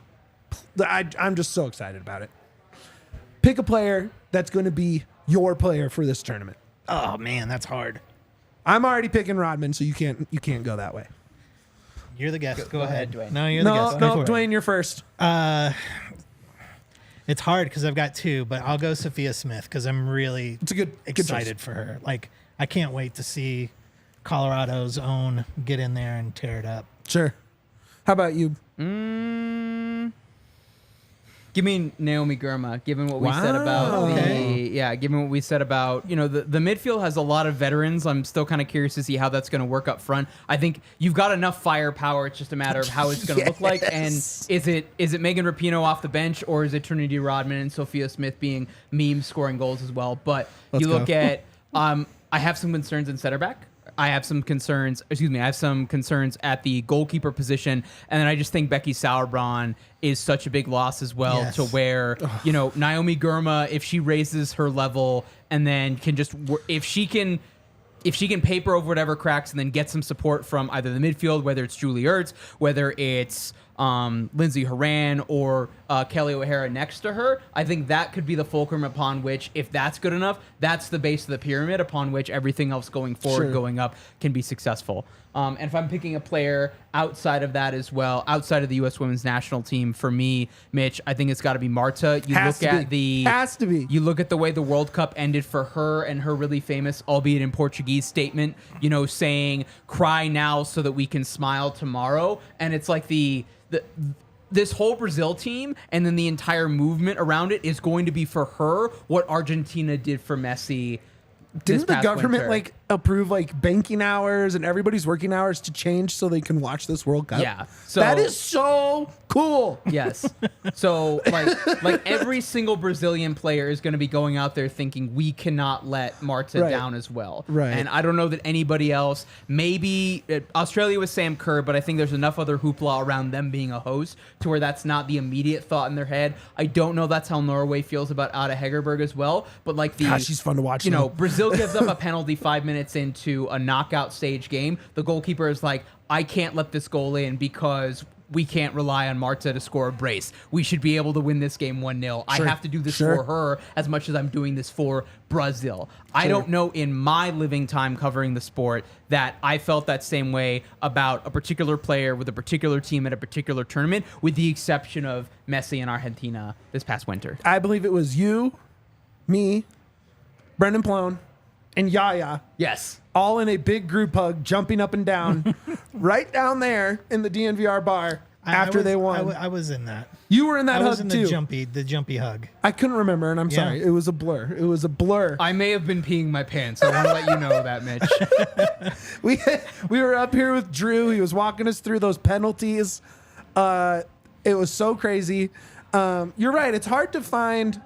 I'm just so excited about it. Pick a player that's going to be your player for this tournament. Oh man, that's hard. I'm already picking Rodman, so you can't go that way. You're the guest. Go ahead, Duane. No, you're the guest. No, Duane, you're first. It's hard because I've got two, but I'll go Sophia Smith because I'm really excited for her. Like, I can't wait to see Colorado's own get in there and tear it up. Sure. How about you? Give me Naomi Girma, given what we said about given what we said about, the midfield has a lot of veterans. I'm still kind of curious to see how that's going to work up front. I think you've got enough firepower. It's just a matter of how it's going to look like. And is it Megan Rapinoe off the bench, or is it Trinity Rodman and Sophia Smith being memes scoring goals as well? But look at, I have some concerns in center back. I have some concerns at the goalkeeper position, and then I just think Becky Sauerbrunn is such a big loss as well. To where Naomi Girma, if she raises her level and then can just if she can paper over whatever cracks and then get some support from either the midfield, whether it's Julie Ertz, whether it's Lindsay Horan or Kelly O'Hara next to her, I think that could be the fulcrum upon which, if that's good enough, that's the base of the pyramid upon which everything else going forward, going up, can be successful. And if I'm picking a player outside of that as well, outside of the U.S. women's national team, for me, Mitch, I think it's got to be Marta. Has to be. You look at the way the World Cup ended for her and her really famous, albeit in Portuguese, statement, saying, "Cry now so that we can smile tomorrow." And it's like this whole Brazil team and then the entire movement around it is going to be for her what Argentina did for Messi. Didn't the government winter. approve like banking hours and everybody's working hours to change so they can watch this World Cup. Yeah. So that is so cool. Yes. So like every single Brazilian player is going to be going out there thinking we cannot let Marta Right. down as well. Right. And I don't know that anybody else, maybe Australia with Sam Kerr, but I think there's enough other hoopla around them being a host to where that's not the immediate thought in their head. I don't know that's how Norway feels about Ada Hegerberg as well, but like Gosh, she's fun to watch. You know, though. Brazil gives up a penalty 5 minutes into a knockout stage game. The goalkeeper is like, I can't let this goal in because we can't rely on Marta to score a brace. We should be able to win this game 1-0. I have to do this for her as much as I'm doing this for Brazil. I don't know in my living time covering the sport that I felt that same way about a particular player with a particular team at a particular tournament, with the exception of Messi in Argentina this past winter. I believe it was you, me, Brendan Plone, and Yaya, Yes. all in a big group hug, jumping up and down, right down there in the DNVR bar after they won. I was in that. You were in that I hug was in too. the jumpy hug. I couldn't remember, and I'm sorry. It was a blur. It was a blur. I may have been peeing my pants. I want to let you know that, Mitch. We were up here with Drew. He was walking us through those penalties. It was so crazy. You're right. It's hard to find.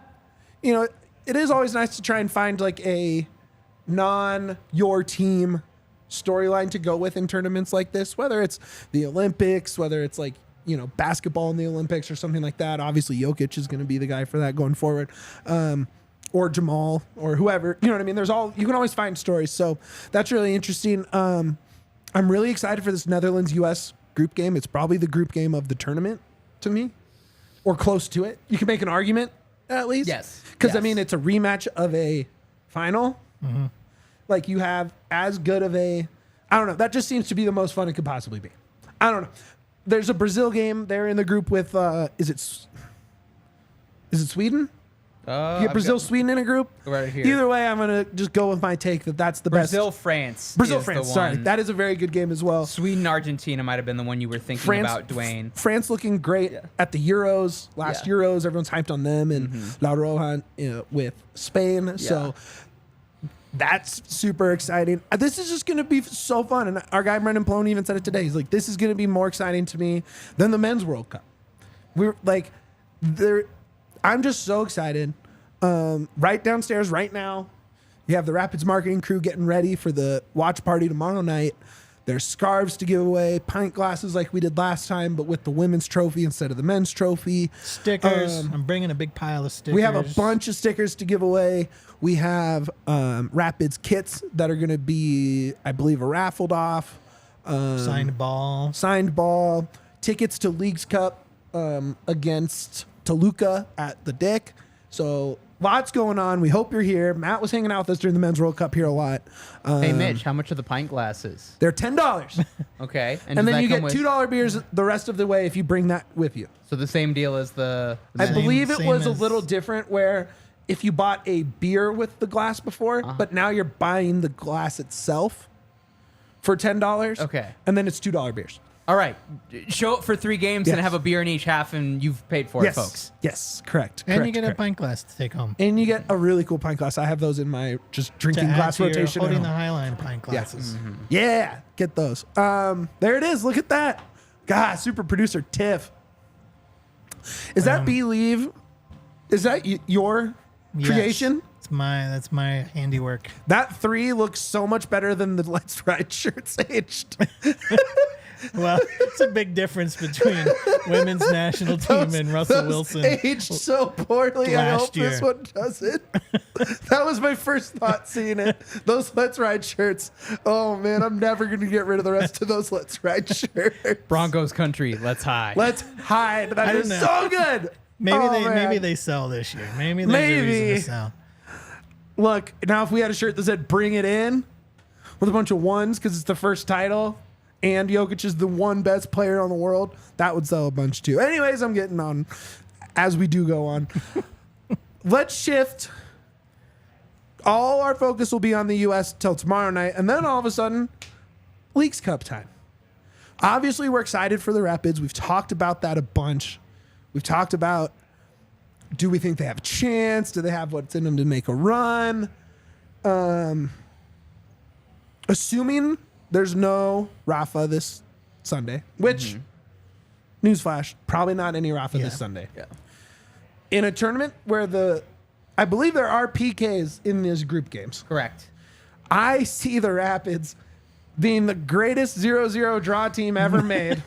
You know, it is always nice to try and find like a your team storyline to go with in tournaments like this, whether it's the Olympics, whether it's like, you know, basketball in the Olympics or something like that. Obviously Jokic is going to be the guy for that going forward. Or Jamal or whoever, you know what I mean? You can always find stories. So that's really interesting. I'm really excited for this Netherlands-US group game. It's probably the group game of the tournament to me, or close to it. You can make an argument at least. Yes. Because I mean, it's a rematch of a final. Mm-hmm. Like you have as good of a, I don't know. That just seems to be the most fun it could possibly be. I don't know. There's a Brazil game. They're in the group with, is it Sweden? You get Brazil, Sweden in a group. Right here. Either way, I'm gonna just go with my take that's the Brazil, best. France. Brazil, is France. the Sorry, one. that is a very good game as well. Sweden, Argentina might have been the one you were thinking about, Duane. France looking great at the Euros. Last Euros, everyone's hyped on them, and La Roja with Spain. So that's super exciting. This is just going to be so fun. And our guy Brendan Plone even said it today. He's like, this is going to be more exciting to me than the men's World Cup. We're like, I'm just so excited. Right downstairs right now, you have the Rapids marketing crew getting ready for the watch party tomorrow night. There's scarves to give away, pint glasses like we did last time, but with the women's trophy instead of the men's trophy. Stickers. I'm bringing a big pile of stickers. We have a bunch of stickers to give away. We have Rapids kits that are going to be, I believe, raffled off. Signed ball. Tickets to Leauges Cup against Toluca at the Dick. So lots going on. We hope you're here. Matt was hanging out with us during the Men's World Cup here a lot. Hey, Mitch, how much are the pint glasses? They're $10. Okay. And does then that you come get with- $2 beers the rest of the way if you bring that with you. So the same deal as the... I believe it same was a as- little different where if you bought a beer with the glass before, but now you're buying the glass itself for $10. Okay. And then it's $2 beers. All right. Show up for 3 games and have a beer in each half, and you've paid for it, folks. Yes, correct. And correct, you get correct. a pint glass to take home. And you get a really cool pint glass. I have those in my just drinking To add glass to your rotation. holding at the home. Highline pint glasses. Yeah, get those. There it is. Look at that. God, super producer Tiff. Is that Believe? Is that your Yes. creation? That's my handiwork. That 3 looks so much better than the Let's Ride shirts aged. Well, it's a big difference between women's national team and Russell Those Wilson. aged so poorly. I last hope this year. one doesn't. That was my first thought seeing it. Those Let's Ride shirts. Oh man, I'm never going to get rid of the rest of those Let's Ride shirts. Broncos country, let's hide. Let's hide. That don't is know. so good. Maybe Oh, maybe man. they sell this year. Maybe there's a reason Maybe. to sell. Look, now if we had a shirt that said "Bring It In" with a bunch of ones because it's the first title, and Jokic is the one best player on the world, that would sell a bunch too. Anyways, I'm getting on as we do go on. Let's shift. All our focus will be on the U.S. till tomorrow night, and then all of a sudden, Leauges Cup time. Obviously, we're excited for the Rapids. We've talked about that a bunch. We've talked about, do we think they have a chance? Do they have what's in them to make a run? assuming there's no Rafa this Sunday, which, newsflash, probably not any Rafa this Sunday. Yeah. In a tournament where I believe there are PKs in these group games. Correct. I see the Rapids being the greatest 0-0 draw team ever made,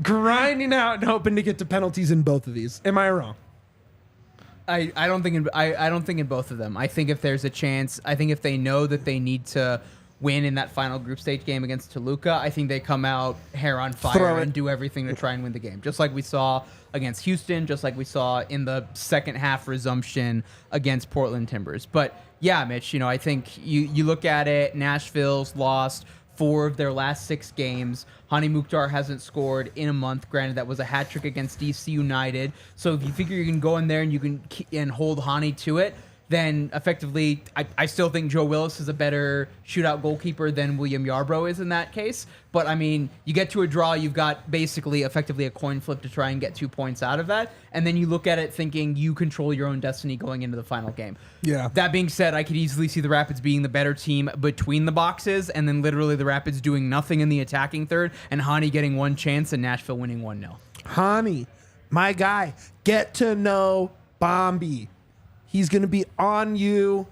grinding out and hoping to get to penalties in both of these. Am I wrong? I don't think in both of them. I think if there's a chance, I think if they know that they need to win in that final group stage game against Toluca, I think they come out hair on fire and do everything to try and win the game. Just like we saw against Houston, just like we saw in the second half resumption against Portland Timbers. But yeah, Mitch, I think you look at it, Nashville's lost 4 of their last 6 games. Hani Mukhtar hasn't scored in a month. Granted, that was a hat trick against DC United. So if you figure you can go in there and you can hold Hani to it, then effectively, I still think Joe Willis is a better shootout goalkeeper than William Yarbrough is in that case. But, I mean, you get to a draw, you've got basically effectively a coin flip to try and get 2 points out of that. And then you look at it thinking you control your own destiny going into the final game. Yeah. That being said, I could easily see the Rapids being the better team between the boxes and then literally the Rapids doing nothing in the attacking third and Hani getting 1 chance and Nashville winning 1-0. Hani, my guy, get to know Bombi. He's going to be on you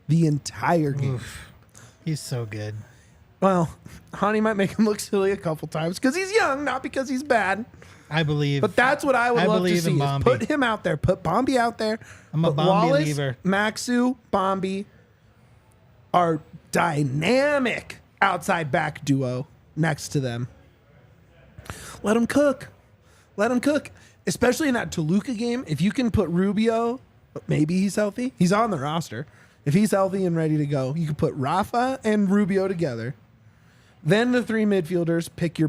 the entire game. Oof. He's so good. Well, Hani might make him look silly a couple times because he's young, not because he's bad. I believe. But that's what I would love to see. Is put him out there. Put Bombi out there. I'm a Bombi believer. Maxu, Bombi are dynamic outside back duo next to them. Let them cook. Let them cook. Especially in that Toluca game, if you can put Rubio, maybe he's healthy. He's on the roster. If he's healthy and ready to go, you can put Rafa and Rubio together. Then the 3 midfielders, pick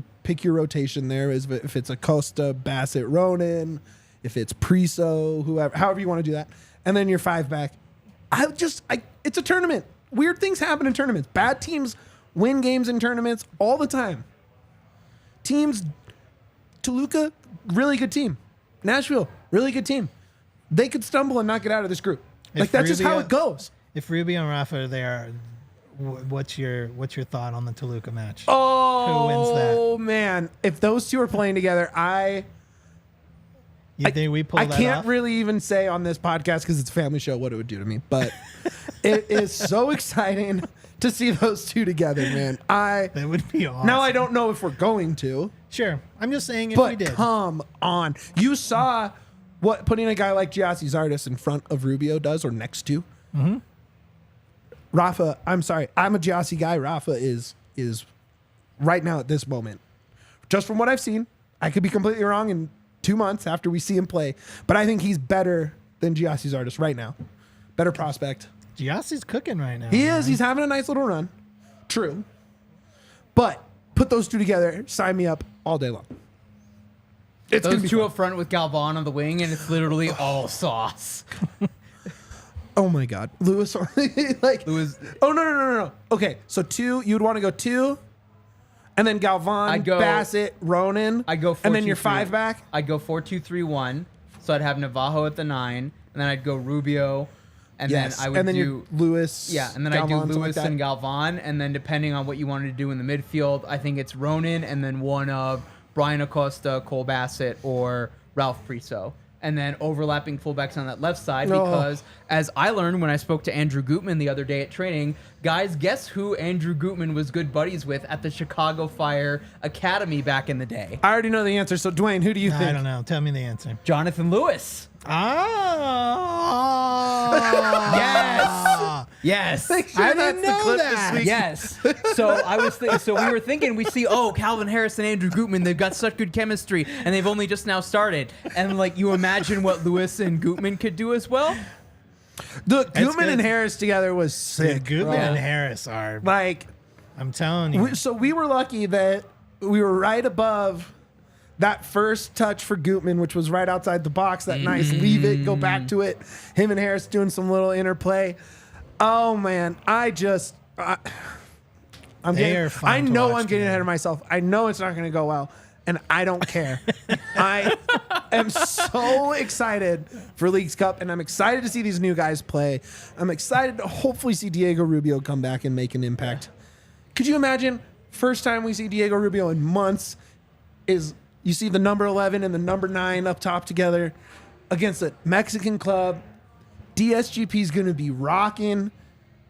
your rotation there. If it's Acosta, Bassett, Ronan, if it's Priso, whoever, however you want to do that. And then your 5 back. It's a tournament. Weird things happen in tournaments. Bad teams win games in tournaments all the time. Toluca, really good team. Nashville, really good team. They could stumble and not get out of this group. That's just how it goes. If Rubio and Rafa are there, what's your thought on the Toluca match? Oh, who wins that? Oh man, if those two are playing together, You think we pull that off? I can't really even say on this podcast because it's a family show what it would do to me, but it is so exciting to see those two together, man. That would be awesome. Now I don't know if we're going to. Sure, I'm just saying if but we did. Come on, you saw what putting a guy like Giassi Zardes in front of Rubio does, or next to. Mm-hmm. Rafa, I'm sorry, I'm a Giassi guy. Rafa is right now at this moment, just from what I've seen. I could be completely wrong in 2 months after we see him play, but I think he's better than Giassi Zardes right now. Better prospect. Giassi's cooking right now. He is. He's having a nice little run. True. But put those two together, sign me up all day long. It's those two up front with Galvan on the wing, and it's literally all sauce. Oh my God, Lewis. Lewis. Oh no. Okay, so 2. You would want to go 2, and then Galvan, Bassett, Ronan. I go 4-2-3. And then your 5 back. I'd go 4-2-3-1. So I'd have Navajo at the 9, and then I'd go Rubio, and then I would do Lewis. Yeah, and then I'd do Lewis and Galvan, and then depending on what you wanted to do in the midfield, I think it's Ronan, and then one of Brian Acosta, Cole Bassett, or Ralph Priso. And then overlapping fullbacks on that left side because, as I learned when I spoke to Andrew Gutman the other day at training, guys, guess who Andrew Gutman was good buddies with at the Chicago Fire Academy back in the day? I already know the answer. So, Duane, who do you think? I don't know. Tell me the answer. Jonathan Lewis. Ah. Yes. I didn't know that. Yes. So we were thinking we see Calvin Harris and Andrew Gutman, they've got such good chemistry and they've only just now started. And you imagine what Lewis and Gutman could do as well? Gutman and Harris together was sick. Gutman and Harris are I'm telling you. We were lucky that we were right above that first touch for Gutman, which was right outside the box, that nice leave it, go back to it. Him and Harris doing some little interplay. Oh man, I know I'm getting ahead of myself. I know it's not going to go well, and I don't care. am so excited for Leauges Cup, and I'm excited to see these new guys play. I'm excited to hopefully see Diego Rubio come back and make an impact. Could you imagine, first time we see Diego Rubio in months is you see the number 11 and the number 9 up top together against a Mexican club. DSGP is going to be rocking.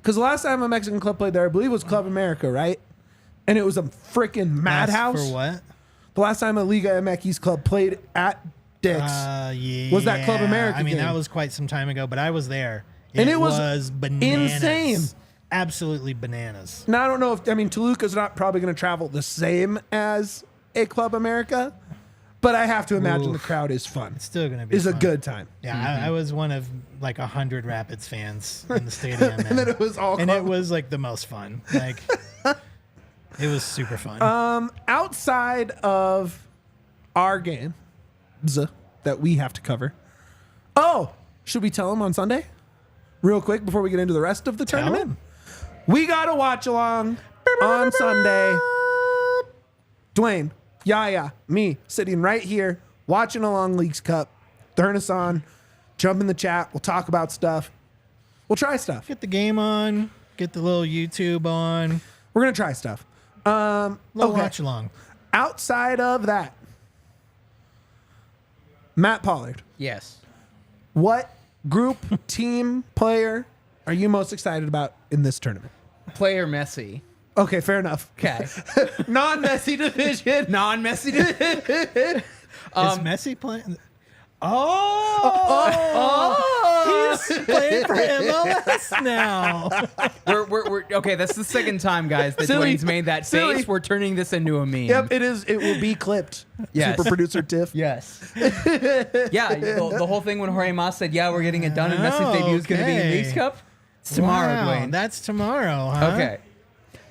Because the last time a Mexican club played there, I believe it was Club America, right? And it was a freaking madhouse. For what? The last time a Liga MX club played at Dick's was that Club America I mean, game. that was quite some time ago, but I was there. And it was bananas. insane. Absolutely bananas. Now, I don't know if, Toluca's not probably going to travel the same as a Club America, but I have to imagine the crowd is fun. It's still going to be It's fun. a good time. Yeah, I was one of like 100 Rapids fans in the stadium. And then it was all And club. it was like the most fun. Like, it was super fun. Outside of our games that we have to cover. Oh, should we tell them on Sunday? Real quick before we get into the rest of the Tell tournament. 'em. We got to watch along on Sunday. Duane, Yaya, me, sitting right here, watching along Leauges Cup. Turn us on. Jump in the chat. We'll talk about stuff. We'll try stuff. Get the game on. Get the little YouTube on. We're going to try stuff. Little Okay. watch along. Outside of that, Matt Pollard, Yes. what group, team, player are you most excited about in this tournament? Player Messi. Okay, fair enough. Okay. Non-Messi division. Non-Messi. Is Messi playing? He's playing for MLS now. we're okay. That's the second time, guys, that Silly. Dwayne's made that Silly. face. We're turning this into a meme. Yep, it is. It will be clipped. Yes. Super producer Tiff. Yes. Yeah, the whole thing when Jorge Mas said, "Yeah, we're getting it done," and Messi's debut is going to be in okay. Leauges Cup. It's tomorrow, Wow, Dwayne. that's tomorrow, huh? Okay.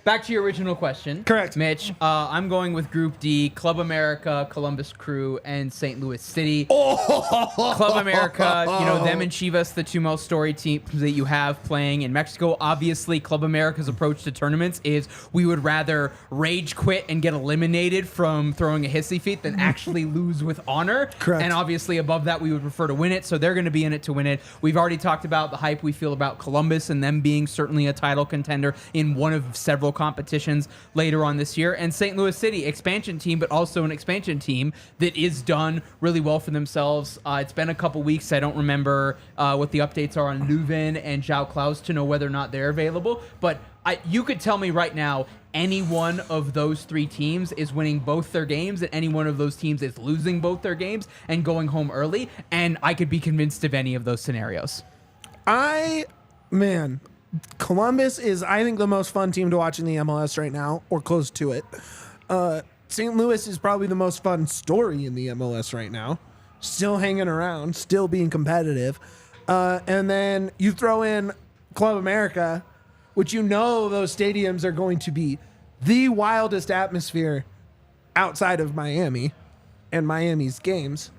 Back to your original question. Correct. Mitch. I'm going with Group D, Club America, Columbus Crew, and St. Louis City. Club America, them and Chivas, the two most storied teams that you have playing in Mexico. Obviously, Club America's approach to tournaments is we would rather rage quit and get eliminated from throwing a hissy fit than actually lose with honor. Correct. And obviously, above that, we would prefer to win it. So they're going to be in it to win it. We've already talked about the hype we feel about Columbus and them being certainly a title contender in one of several competitions later on this year. And St. Louis City, expansion team, but also an expansion team that is done really well for themselves. It's been a couple weeks. I don't remember what the updates are on Leuven and João Klaus to know whether or not they're available. But you could tell me right now, any one of those three teams is winning both their games, and any one of those teams is losing both their games and going home early. And I could be convinced of any of those scenarios. Columbus is, I think, the most fun team to watch in the MLS right now, or close to it. St. Louis is probably the most fun story in the MLS right now. Still hanging around, still being competitive. And then you throw in Club America, which those stadiums are going to be the wildest atmosphere outside of Miami and Miami's games.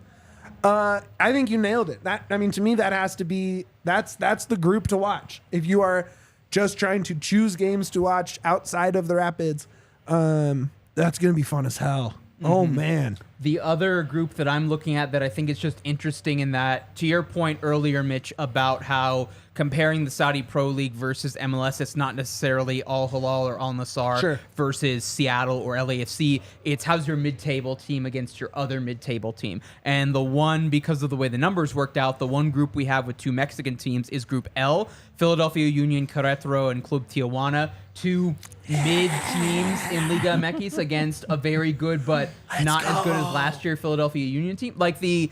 I think you nailed it. To me, that has to be that's the group to watch. If you are just trying to choose games to watch outside of the Rapids, that's going to be fun as hell. Mm-hmm. Oh man. The other group that I'm looking at that I think is just interesting in that, to your point earlier, Mitch, about how comparing the Saudi Pro League versus MLS, it's not necessarily Al Hilal or Al Nassr versus Seattle or LAFC. It's how's your mid-table team against your other mid-table team. And the one, because of the way the numbers worked out, the one group we have with two Mexican teams is Group L, Philadelphia Union, Querétaro, and Club Tijuana. Two mid teams in Liga MX against a very good but not as good as last year Philadelphia Union team. Like this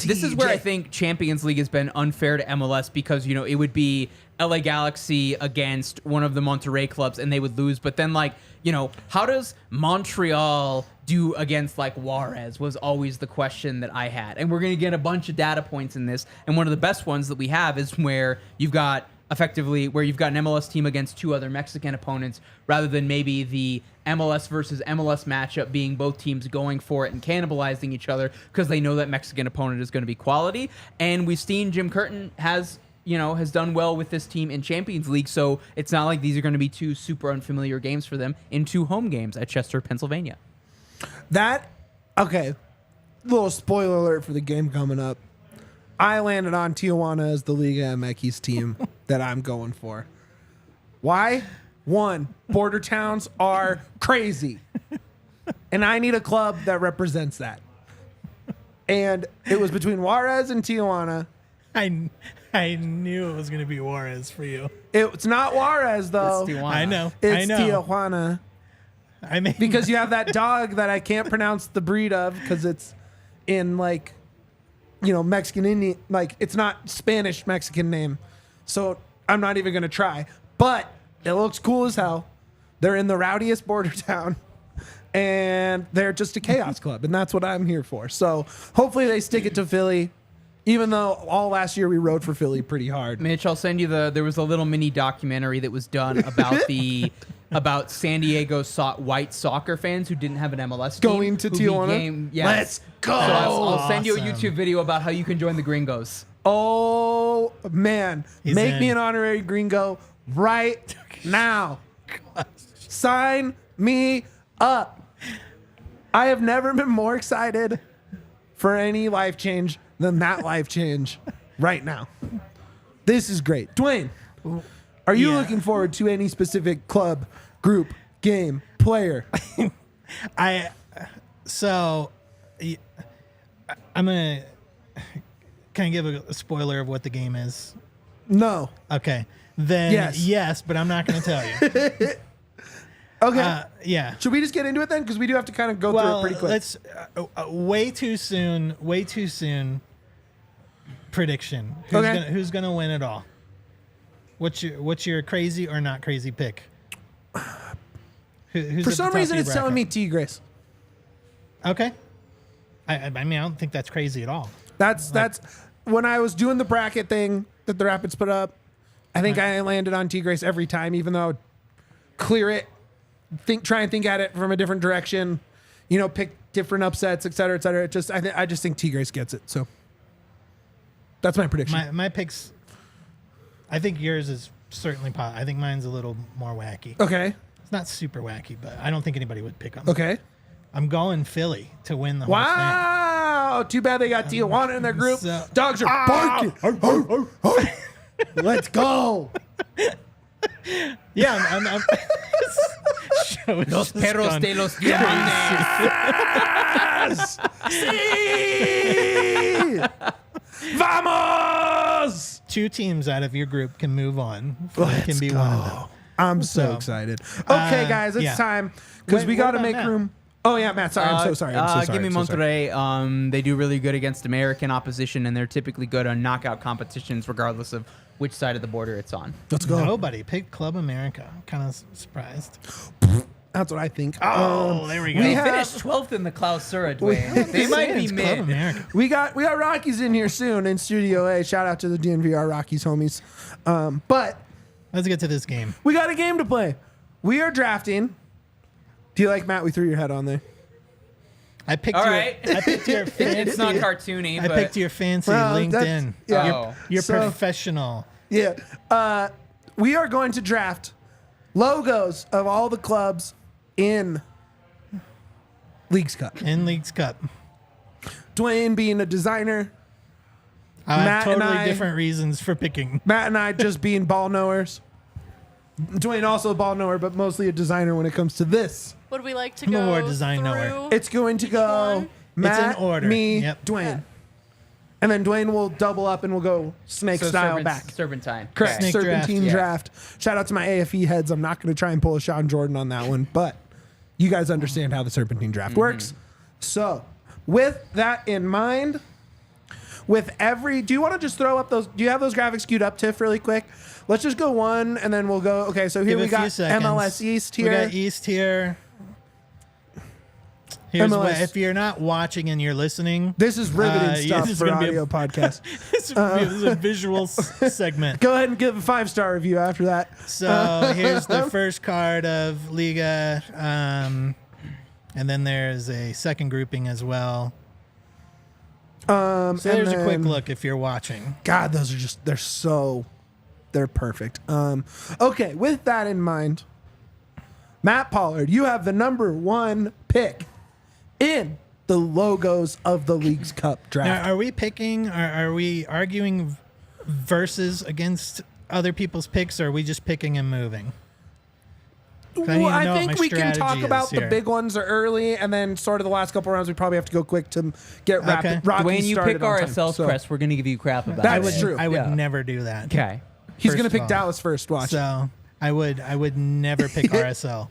is where I think Champions League has been unfair to MLS because it would be LA Galaxy against one of the Monterrey clubs and they would lose. But then how does Montreal do against Juarez was always the question that I had. And we're going to get a bunch of data points in this. And one of the best ones that we have is where you've got an MLS team against two other Mexican opponents rather than maybe the MLS versus MLS matchup being both teams going for it and cannibalizing each other because they know that Mexican opponent is going to be quality. And we've seen Jim Curtin has done well with this team in Champions League, so it's not like these are going to be two super unfamiliar games for them in two home games at Chester, Pennsylvania. Okay. little spoiler alert for the game coming up. I landed on Tijuana as the Liga MX team that I'm going for. Why? One, border towns are crazy. And I need a club that represents that. And it was between Juarez and Tijuana. I knew it was going to be Juarez for you. It's not Juarez, though. It's Tijuana. I know. It's I know. Tijuana. I mean, Because you have that dog that I can't pronounce the breed of because it's in like, Mexican Indian. Like, it's not Spanish Mexican name. So I'm not even going to try. But it looks cool as hell. They're in the rowdiest border town. And they're just a chaos club. And that's what I'm here for. So hopefully they stick it to Philly. Even though all last year we rode for Philly pretty hard. Mitch, I'll send you there was a little mini documentary that was done about about San Diego white soccer fans who didn't have an MLS team. Going to Tijuana? Yes. Let's go. So I'll send you a Awesome. YouTube video about how you can join the Gringos. Oh, man. He's Make in. me an honorary gringo right now. Sign me up. I have never been more excited for any life change than that life change right now. This is great. Duane, are you Yeah. looking forward to any specific club, group, game, player? I'm gonna can I give a spoiler of what the game is? No. Okay, then Yes. but I'm not gonna tell you. Okay. Yeah. Should we just get into it then? Because we do have to kind of go through it pretty quick. Let's way too soon. Prediction. Who's gonna win it all? What's your crazy or not crazy pick? Who's For at the some top reason, of it's your telling me bracket? Tigres. Okay. I mean, I don't think that's crazy at all. That's when I was doing the bracket thing that the Rapids put up. I think I landed on Tigres every time, even though I would clear it, try and think at it from a different direction, pick different upsets, et cetera, et cetera. I just think Tigres gets it. So that's my prediction. My picks. I think yours is certainly I think mine's a little more wacky. Okay. It's not super wacky, but I don't think anybody would pick them. Okay. I'm going Philly to win the whole thing. Wow. Too bad they got Tijuana in their group. So- Dogs are barking. Let's go. Yeah, I'm show is Los just perros gone de los diamantes. Sí. Vamos. 2 teams out of your group can move on. Philly Let's can be go. one of them. I'm so So, excited. Okay, guys, it's yeah. time because we What got to about make Matt? room. Oh yeah, Matt. Sorry, I'm so sorry. Give me I'm so sorry. Monterrey. They do really good against American opposition, and they're typically good on knockout competitions, regardless of which side of the border it's on. Let's go. Nobody picked Club America. I'm kind of surprised. That's what I think. Oh, there we go. we They have- finished 12th in the Clausura, Duane. They might be It's Club mid. America. We got Rockies in here soon in Studio A. Shout out to the DNVR Rockies homies. But Let's get to this game. we got a game to play. We are drafting. Do you like Matt? We threw your head on there. I picked All your. right. I picked your fancy. It's not cartoony, I but picked your fancy Well, LinkedIn. that's- yeah. Oh. You're So- professional. Yeah. We are going to draft logos of all the clubs in Leauges Cup. In Leauges Cup. Duane being a designer, I have Matt and totally I- different reasons for picking. Matt and I just being ball knowers. Duane also a ball knower, but mostly a designer when it comes to this. Would we like to I'm a go more design knower. through? It's going to go one? Matt, It's in order. me, Yep. Duane. And then Duane will double up and we'll go snake style back. Serpentine. Correct. Snake Serpentine draft. draft. Shout out to my AFE heads. I'm not going to try and pull a Sean Jordan on that one, but you guys understand how the Serpentine draft works. So, with that in mind, do you want to just throw up those? Do you have those graphics queued up, Tiff, really quick? Let's just go one and then we'll go. Okay, so here Give we it a few got seconds. MLS East We here. got East here. Here's MLS. what, if you're not watching and you're listening, This is riveting yeah, stuff this is for gonna be audio podcast. this is a visual segment. Go ahead and give a 5-star review after that. So here's the first card of Liga, and then there's a second grouping as well. So there's a quick look if you're watching. God, those are just, they're perfect. Okay, with that in mind, Matt Pollard, you have the number 1 pick in the logos of the Leauges Cup draft. Now, are we picking? Are we arguing versus against other people's picks, or are we just picking and moving? Well, I think we can talk about the big ones early, and then sort of the last couple rounds, we probably have to go quick to get Okay. Rocky When you started pick on time. RSL's So crest, we're going to give you crap about That's it. true. I would Yeah. never do that. Okay. he's First going to of pick all. Dallas first. Watch. So I would never pick RSL.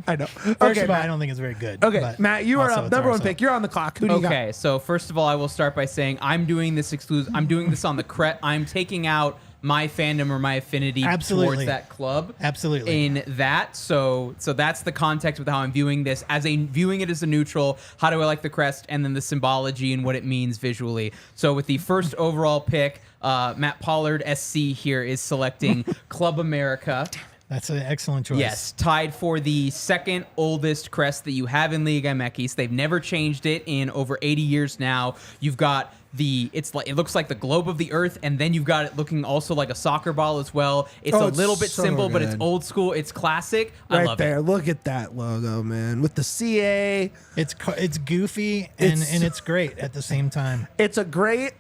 I know. First Okay, of all, Matt. I don't think it's very good. Okay, but Matt, you are also up. it's Number one RSL. pick. You're on the clock. Who do you got? Okay, so first of all, I will start by saying I'm doing this I'm doing this on the crest. I'm taking out my fandom or my affinity Absolutely. towards that club. Absolutely. In that, so that's the context with how I'm viewing this viewing it as a neutral. How do I like the crest, and then the symbology and what it means visually. So with the first overall pick, Matt Pollard SC here is selecting Club America. That's an excellent choice. Yes, tied for the second oldest crest that you have in Liga MX. They've never changed it in over 80 years now. You've got it looks like the globe of the earth, and then you've got it looking also like a soccer ball as well. It's a it's little bit so simple, but it's good. old school. It's classic. I Right love there. it. Look at that logo, man. With the CA. It's goofy and It's- it's great at the same time. It's a great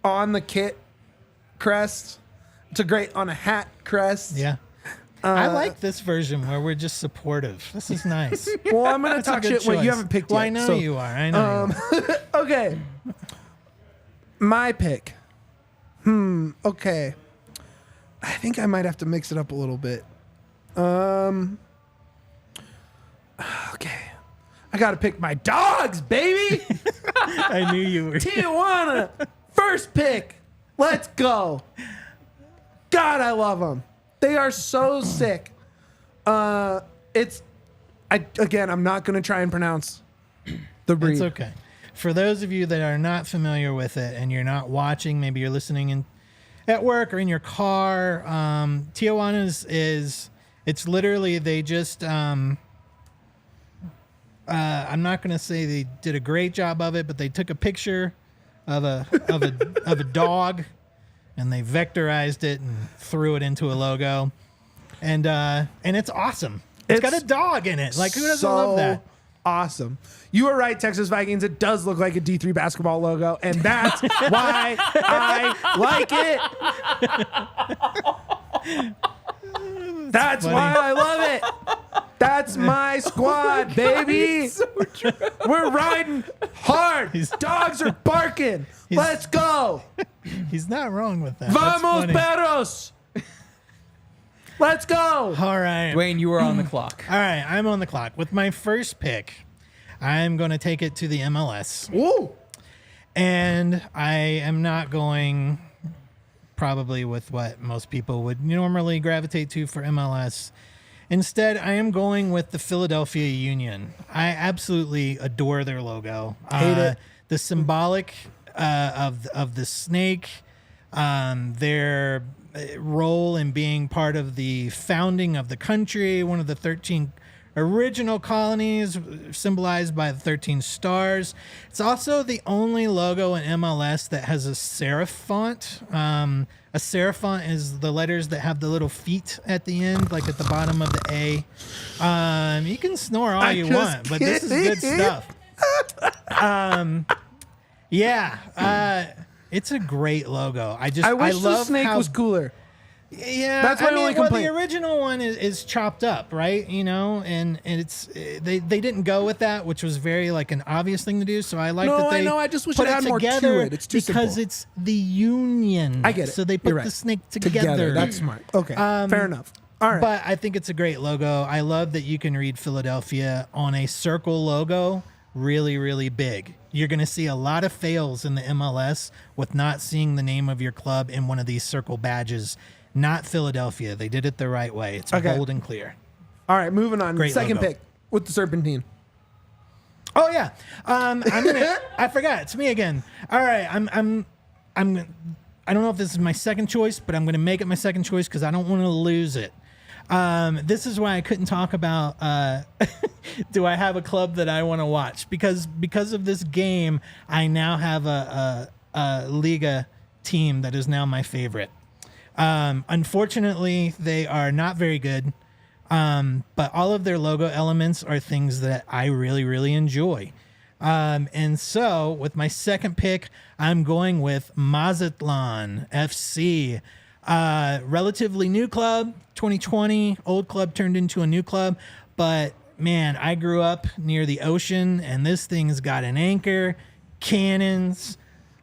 on the kit crest. It's a great on a hat crest. Yeah. I like this version where we're just supportive. This is nice. Well, I'm going to That's a talk good shit when you choice. haven't picked Well, yet. I know so- you are. I know. You are. Okay. My pick. Okay. I think I might have to mix it up a little bit. Okay. I got to pick my dogs, baby. I knew you were. Tijuana. First pick. Let's go. God, I love them. They are so sick. I'm not going to try and pronounce the breed. It's okay. For those of you that are not familiar with it and you're not watching, maybe you're listening at work or in your car. Tijuana's it's literally they just I'm not going to say they did a great job of it, but they took a picture of a dog and they vectorized it and threw it into a logo, and it's awesome. It's got a dog in it. Like, who doesn't love that? Awesome. You were right, Texas Vikings. It does look like a D3 basketball logo, and that's why I like it. That's why I love it. That's my squad, baby. We're riding hard. Dogs are barking. Let's go. He's not wrong with that. That's Vamos, funny. perros. Let's go. All right. Dwayne, you are on the clock. All right, I'm on the clock. With my first pick, I'm going to take it to the MLS. Woo. And I am not going probably with what most people would normally gravitate to for MLS. Instead, I am going with the Philadelphia Union. I absolutely adore their logo. Hate it. The symbolic of the snake, their role in being part of the founding of the country, one of the 13 original colonies symbolized by the 13 stars. It's also the only logo in MLS that has a serif font. A serif font is the letters that have the little feet at the end, like at the bottom of the A. You can snore all you want, but this is good stuff. It's a great logo. I wish the love snake how was cooler. Yeah, That's my only complaint. The original one is chopped up, right? You know, and it's they didn't go with that, which was very like an obvious thing to do. So I like No, that they I know. I just wish put it had more to together it. It's too because simple. it's the Union. I get it. So they You're put right. the snake together. That's smart. Okay, fair enough. All right. But I think it's a great logo. I love that you can read Philadelphia on a circle logo really, really big. You're going to see a lot of fails in the MLS with not seeing the name of your club in one of these circle badges. Not Philadelphia. They did it the right way. It's Okay. bold and clear. All right, moving on. Great Second logo. pick with the Serpentine. Oh yeah. I'm gonna. I forgot. It's me again. All right. I don't know if this is my second choice, but I'm gonna make it my second choice because I don't want to lose it. This is why I couldn't talk about. Do I have a club that I want to watch? Because of this game, I now have a Liga team that is now my favorite. Unfortunately, they are not very good. But all of their logo elements are things that I really, really enjoy. And so with my second pick, I'm going with Mazatlan FC. Relatively new club, 2020, old club turned into a new club. But man, I grew up near the ocean, and this thing's got an anchor, cannons,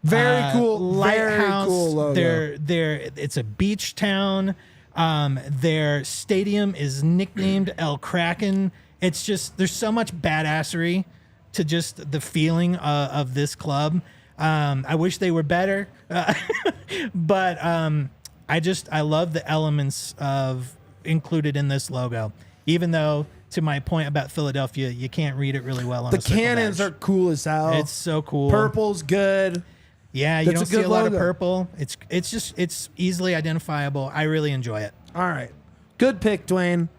Very cool. lighthouse. Very cool logo. It's a beach town. Their stadium is nicknamed El Kraken. It's just, there's so much badassery to just the feeling of this club. I wish they were better, but I love the elements of included in this logo. Even though, to my point about Philadelphia, you can't read it really well on The a circle cannons badge. are cool as hell. It's so cool. Purple's good. Yeah, you That's don't a see good a lot of logo. purple. It's easily identifiable. I really enjoy it. All right. Good pick, Duane.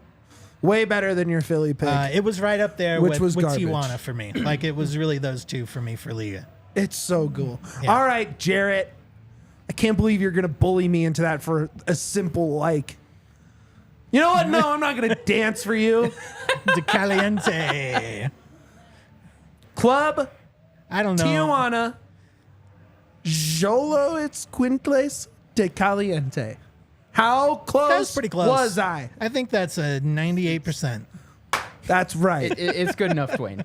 Way better than your Philly pick. It was right up there Which with was garbage. Tijuana for me. Like, it was really those two for me for Liga. It's so cool. Yeah. All right, Jarrett. I can't believe you're going to bully me into that for a simple, like... You know what? No, I'm not going to dance for you. De Caliente. Club I don't know. Tijuana. Jolo it's Quintles de Caliente. How close That was pretty close. was I? I think that's a 98%. That's right. It's good enough, Duane.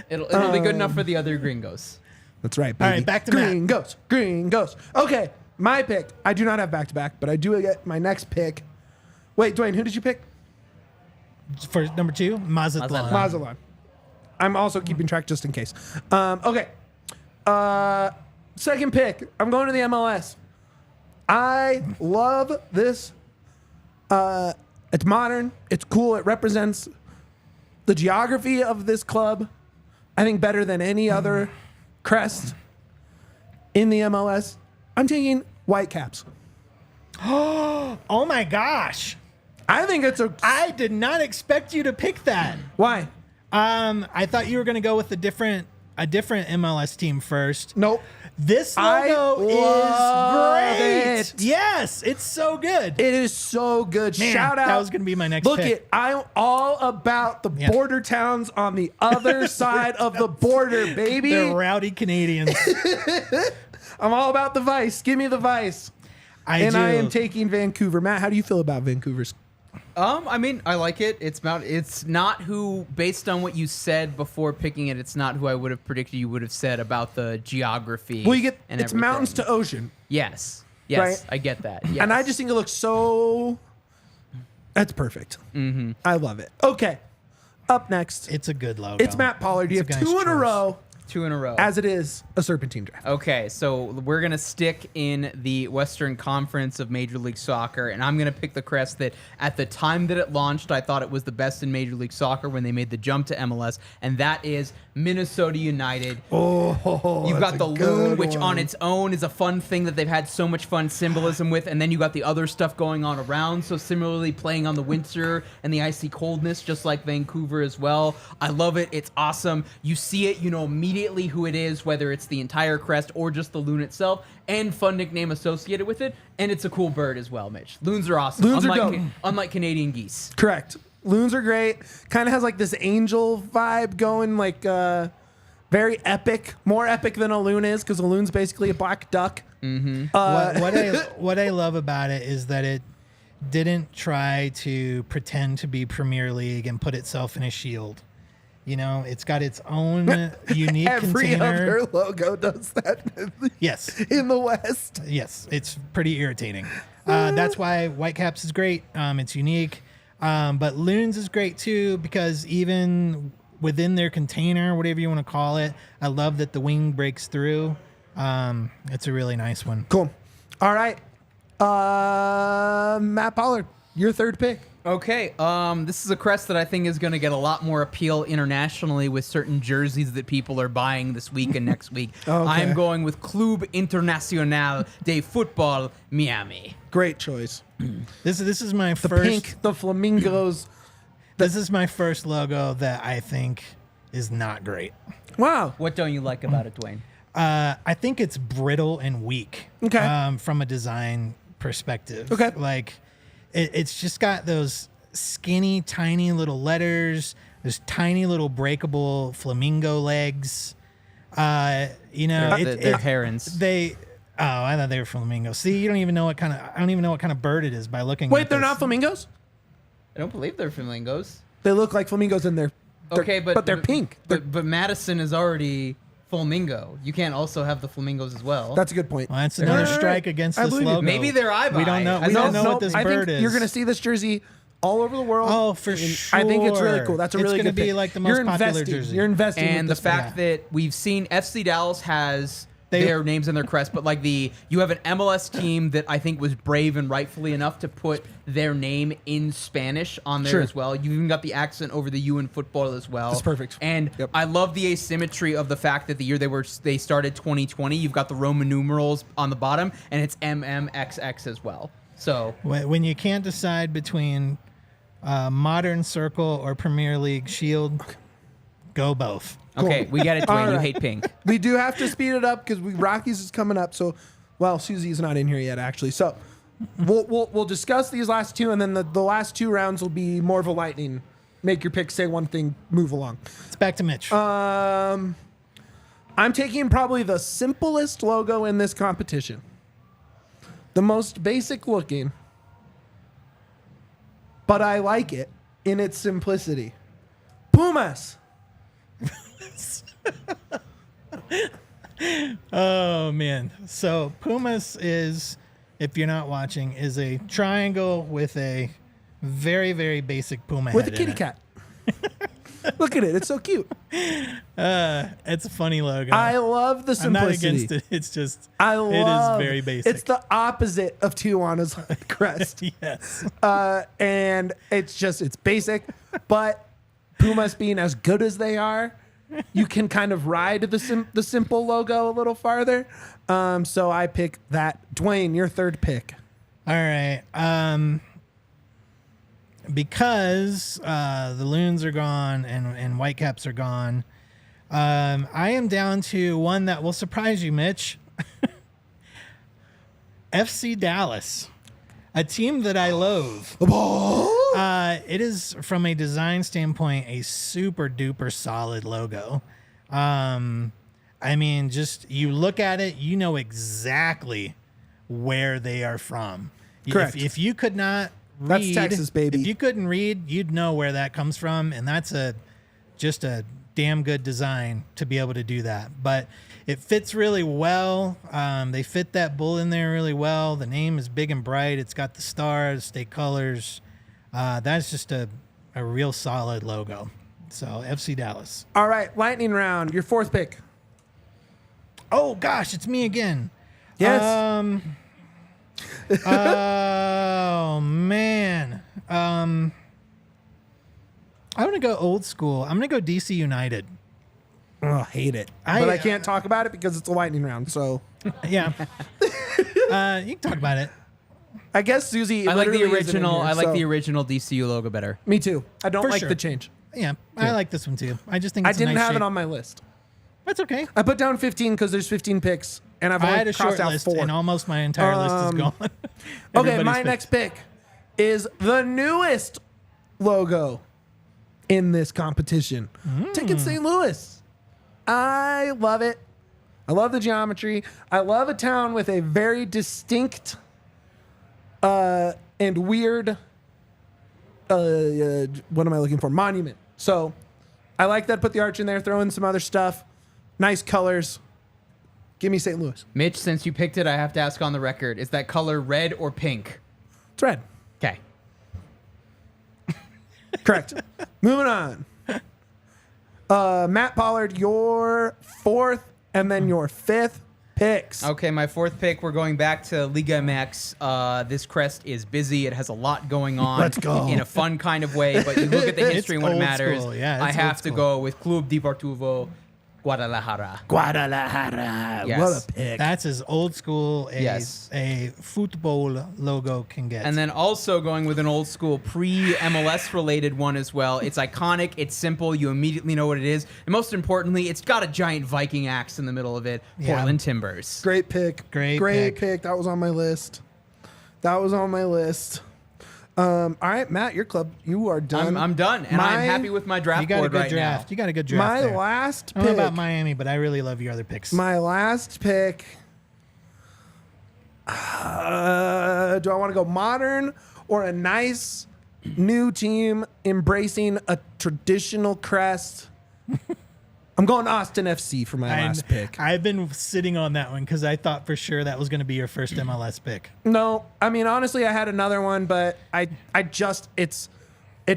It'll be good enough for the other gringos. That's right, baby. All right, back to Matt. Green goes. Green goes. Okay, my pick. I do not have back-to-back, but I do get my next pick. Wait, Duane, who did you pick? For number 2, Mazatlan. Mazatlan. I'm also keeping track just in case. Okay. Second pick. I'm going to the MLS. I love this. It's modern. It's cool. It represents the geography of this club. I think better than any other crest in the MLS. I'm taking Whitecaps. Oh my gosh. I think it's a... I did not expect you to pick that. Why? I thought you were going to go with a different MLS team first. Nope. This I logo love is great. it. Yes, it's so good. It is so good. Man, Shout out. that was going to be my next Look pick. I'm all about the Yeah. border towns on the other side of the border, baby. They're rowdy Canadians. I'm all about the Vice. Give me the Vice. I am taking Vancouver. Matt, how do you feel about Vancouver's? I mean, I like it. It's not who, based on what you said before picking it, it's not who I would have predicted you would have said about the geography. Well, you get and it's everything. mountains to ocean. Yes, Right? I get that. Yes. And I just think it looks so... That's perfect. Mm-hmm. I love it. Okay. Up next, It's a good logo. it's Matt Pollard. You have It's a nice two in a choice. row, 2 in a row. as it is a Serpentine draft. Okay, so we're going to stick in the Western Conference of Major League Soccer, and I'm going to pick the crest that at the time that it launched, I thought it was the best in Major League Soccer when they made the jump to MLS, and that is Minnesota United. Oh, You've that's got the a good loon, which one. on its own is a fun thing that they've had so much fun symbolism with, and then you got the other stuff going on around, so similarly playing on the winter and the icy coldness, just like Vancouver as well. I love it. It's awesome. You see it, you know immediately who it is, whether it's the entire crest or just the loon itself, and fun nickname associated with it, and it's a cool bird as well, Mitch. Loons are awesome. Loons are dope. Unlike Canadian geese. Correct. Loons are great. Kind of has like this angel vibe going, like very epic. More epic than a loon is, because a loon's basically a black duck. Mm-hmm. What I love about it is that it didn't try to pretend to be Premier League and put itself in a shield. You know, it's got its own unique Every container. other logo does that Yes. in the West. Yes, it's pretty irritating. That's why Whitecaps is great. It's unique. But Loons is great too, because even within their container, whatever you want to call it, I love that the wing breaks through. It's a really nice one. Cool. All right. Matt Pollard, your third pick. Okay, this is a crest that I think is going to get a lot more appeal internationally with certain jerseys that people are buying this week and next week. Okay. I'm going with Club Internacional de Football Miami. Great choice. This is my The first. pink, the flamingos. This is my first logo that I think is not great. Wow. What don't you like about it, Duane? I think it's brittle and weak. Okay. From a design perspective. Okay. Like, it's just got those skinny, tiny little letters. There's tiny little breakable flamingo legs. They're herons. I thought they were flamingos. See, I don't even know what kind of bird it is by looking. Wait, at they're this. not flamingos? I don't believe they're flamingos. They look like flamingos in there. Okay, but they're pink. But Madison is already flamingo. You can't also have the flamingos as well. That's a good point. Well, that's another Right. strike against I this believe you. logo. Maybe they're eye. We don't know. We don't know what this I bird think is. you're going to see this jersey all over the world. Oh, for And sure. I think it's really cool. That's a really It's good gonna be pick. like the most You're popular investing. jersey. You're investing And with the this fact that we've seen FC Dallas has their names in their crest, but like you have an MLS team that I think was brave and rightfully enough to put their name in Spanish on there Sure. as well. You've even got the accent over the U in football as well. That's perfect. And Yep. I love the asymmetry of the fact that the year they started 2020, you've got the Roman numerals on the bottom, and it's MMXX as well. So When you can't decide between Modern Circle or Premier League Shield, go both. okay, we get it, Duane. All You right. hate pink. we do have to speed it up because Rockies is coming up. So, well, Susie's not in here yet, actually. So, we'll discuss these last two, and then the last two rounds will be more of a lightning. Make your pick, say one thing, move along. It's back to Mitch. I'm taking probably the simplest logo in this competition, the most basic looking, but I like it in its simplicity. Pumas. Oh man. So Pumas is, if you're not watching, is a triangle with a very, very basic puma With a head kitty in it. cat. Look at it. It's so cute. It's a funny logo. I love the I'm not simplicity. against it. It's just I love it is very basic. It's the opposite of Tijuana's crest. yes. And it's basic, but Pumas being as good as they are, you can kind of ride the simple logo a little farther. So I pick that. Duane, your third pick. All right. Because the Loons are gone and Whitecaps are gone, I am down to one that will surprise you, Mitch. FC Dallas, a team that I loathe. It is, from a design standpoint, a super duper solid logo. I mean, just you look at it, you know exactly where they are from. Correct. If you could not read, That's Texas, baby. If you couldn't read, you'd know where that comes from, and that's just a damn good design to be able to do that. But it fits really well. They fit that bull in there really well. The name is big and bright. It's got the stars, state colors. That's just a real solid logo. So FC Dallas. All right, lightning round. Your fourth pick. Oh gosh, it's me again. Yes. Oh man. I'm gonna go old school. I'm gonna go DC United. Oh, hate it. But I can't talk about it because it's a lightning round. So Yeah. You can talk about it. I guess Susie. I like the literally isn't in original. here, I like so- the original DCU logo better. Me too. I don't For like sure. the change. Yeah, I like this one too. I just think I it's didn't a nice have shape. it on my list. That's okay. I put down 15 because there's 15 picks, and I've I only had a short crossed out list, 4. and almost my entire list is gone. Okay, Everybody's my picked. next pick is the newest logo in this competition. Taking St. Louis. I love it. I love the geometry. I love a town with a very distinct and weird, what am I looking for? Monument. So I like that. Put the arch in there, throw in some other stuff. Nice colors. Give me St. Louis. Mitch, since you picked it, I have to ask on the record: is that color red or pink? It's red. Okay. Correct. Moving on. Matt Pollard, your fourth and then your fifth picks. Okay, my fourth pick, we're going back to Liga MX. This crest is busy. It has a lot going on. Let's go. In a fun kind of way, but you look at the history and what old matters. school. Yeah, I it's have old to school. go with Club Deportivo Guadalajara. Guadalajara. Yes. What a pick. That's as old school Yes. a football logo can get. And then also going with an old school pre-MLS related one as well. It's iconic. It's simple. You immediately know what it is. And most importantly, it's got a giant Viking axe in the middle of it. Yeah. Portland Timbers. Great pick. Great Great pick. pick. That was on my list. All right, Matt, your club. You are done. I'm done, and I'm happy with my draft You got a board good right draft. now. You got a good draft. My there. last I don't know pick. about Miami, but I really love your other picks. My last pick. Do I want to go modern or a nice new team embracing a traditional crest? I'm going Austin FC for my last pick. I've been sitting on that one because I thought for sure that was going to be your first MLS pick. No, I mean honestly, I had another one, but it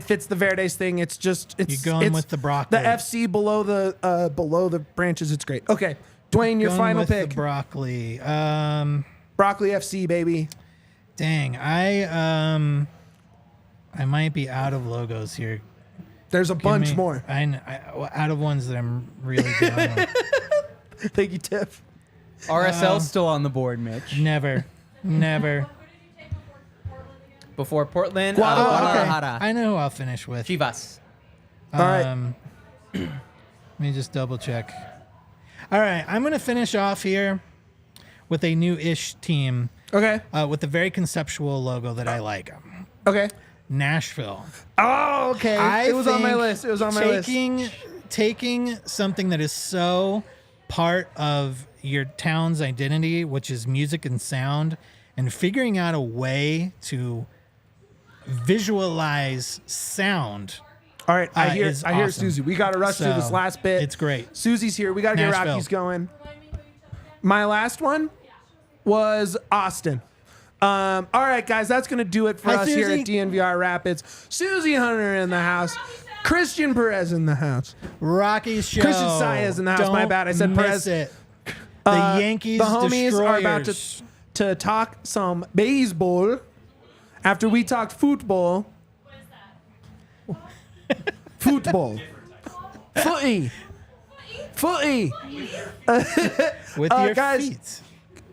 fits the Verdes thing. It's You're going with the broccoli. The FC below the branches. It's great. Okay, Duane, your Going final with pick. The broccoli. Broccoli FC, baby. Dang, I might be out of logos here. There's a bunch more. Out of ones that I'm really good on. Thank you, Tiff. RSL's still on the board, Mitch. Never. Before Portland, Guadalajara. I know who I'll finish with. Chivas. All right. Let me just double check. All right, I'm going to finish off here with a new-ish team. Okay. With a very conceptual logo that I like. Okay. Nashville. Oh, okay. It was on my list. Taking something that is so part of your town's identity, which is music and sound, and figuring out a way to visualize sound. All right. I hear awesome. Susie. We got to rush through this last bit. It's great. Susie's here. We got to get Nashville. Rockies going. My last one was Austin. All right, guys, that's going to do it for us here at DNVR Rapids. Susie Hunter in the house. Christian Perez in the house. Rockies show. Christian Saez in the house. Don't My bad. I said miss Perez. It. The Yankees The homies destroyers. are about to talk some baseball after we talked football. Football. Footy. with your guys, feet.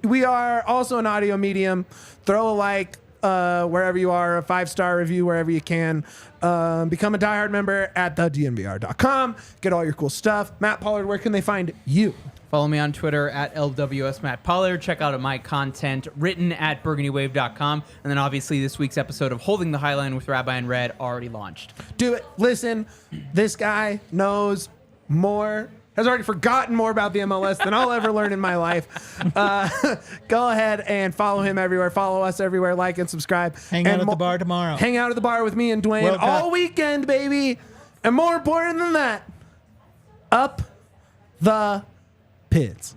We are also an audio medium. Throw a like wherever you are, a 5-star review wherever you can. Become a diehard member at thednvr.com. Get all your cool stuff. Matt Pollard, where can they find you? Follow me on Twitter at LWS Matt Pollard. Check out my content written at burgundywave.com. And then obviously this week's episode of Holding the Highline with Rabbi and Red already launched. Do it. Listen, this guy knows more, has already forgotten more about the MLS than I'll ever learn in my life. Go ahead and follow him everywhere. Follow us everywhere. Like and subscribe. Hang out at the bar tomorrow. Hang out at the bar with me and Duane all weekend, baby. And more important than that, up the pits.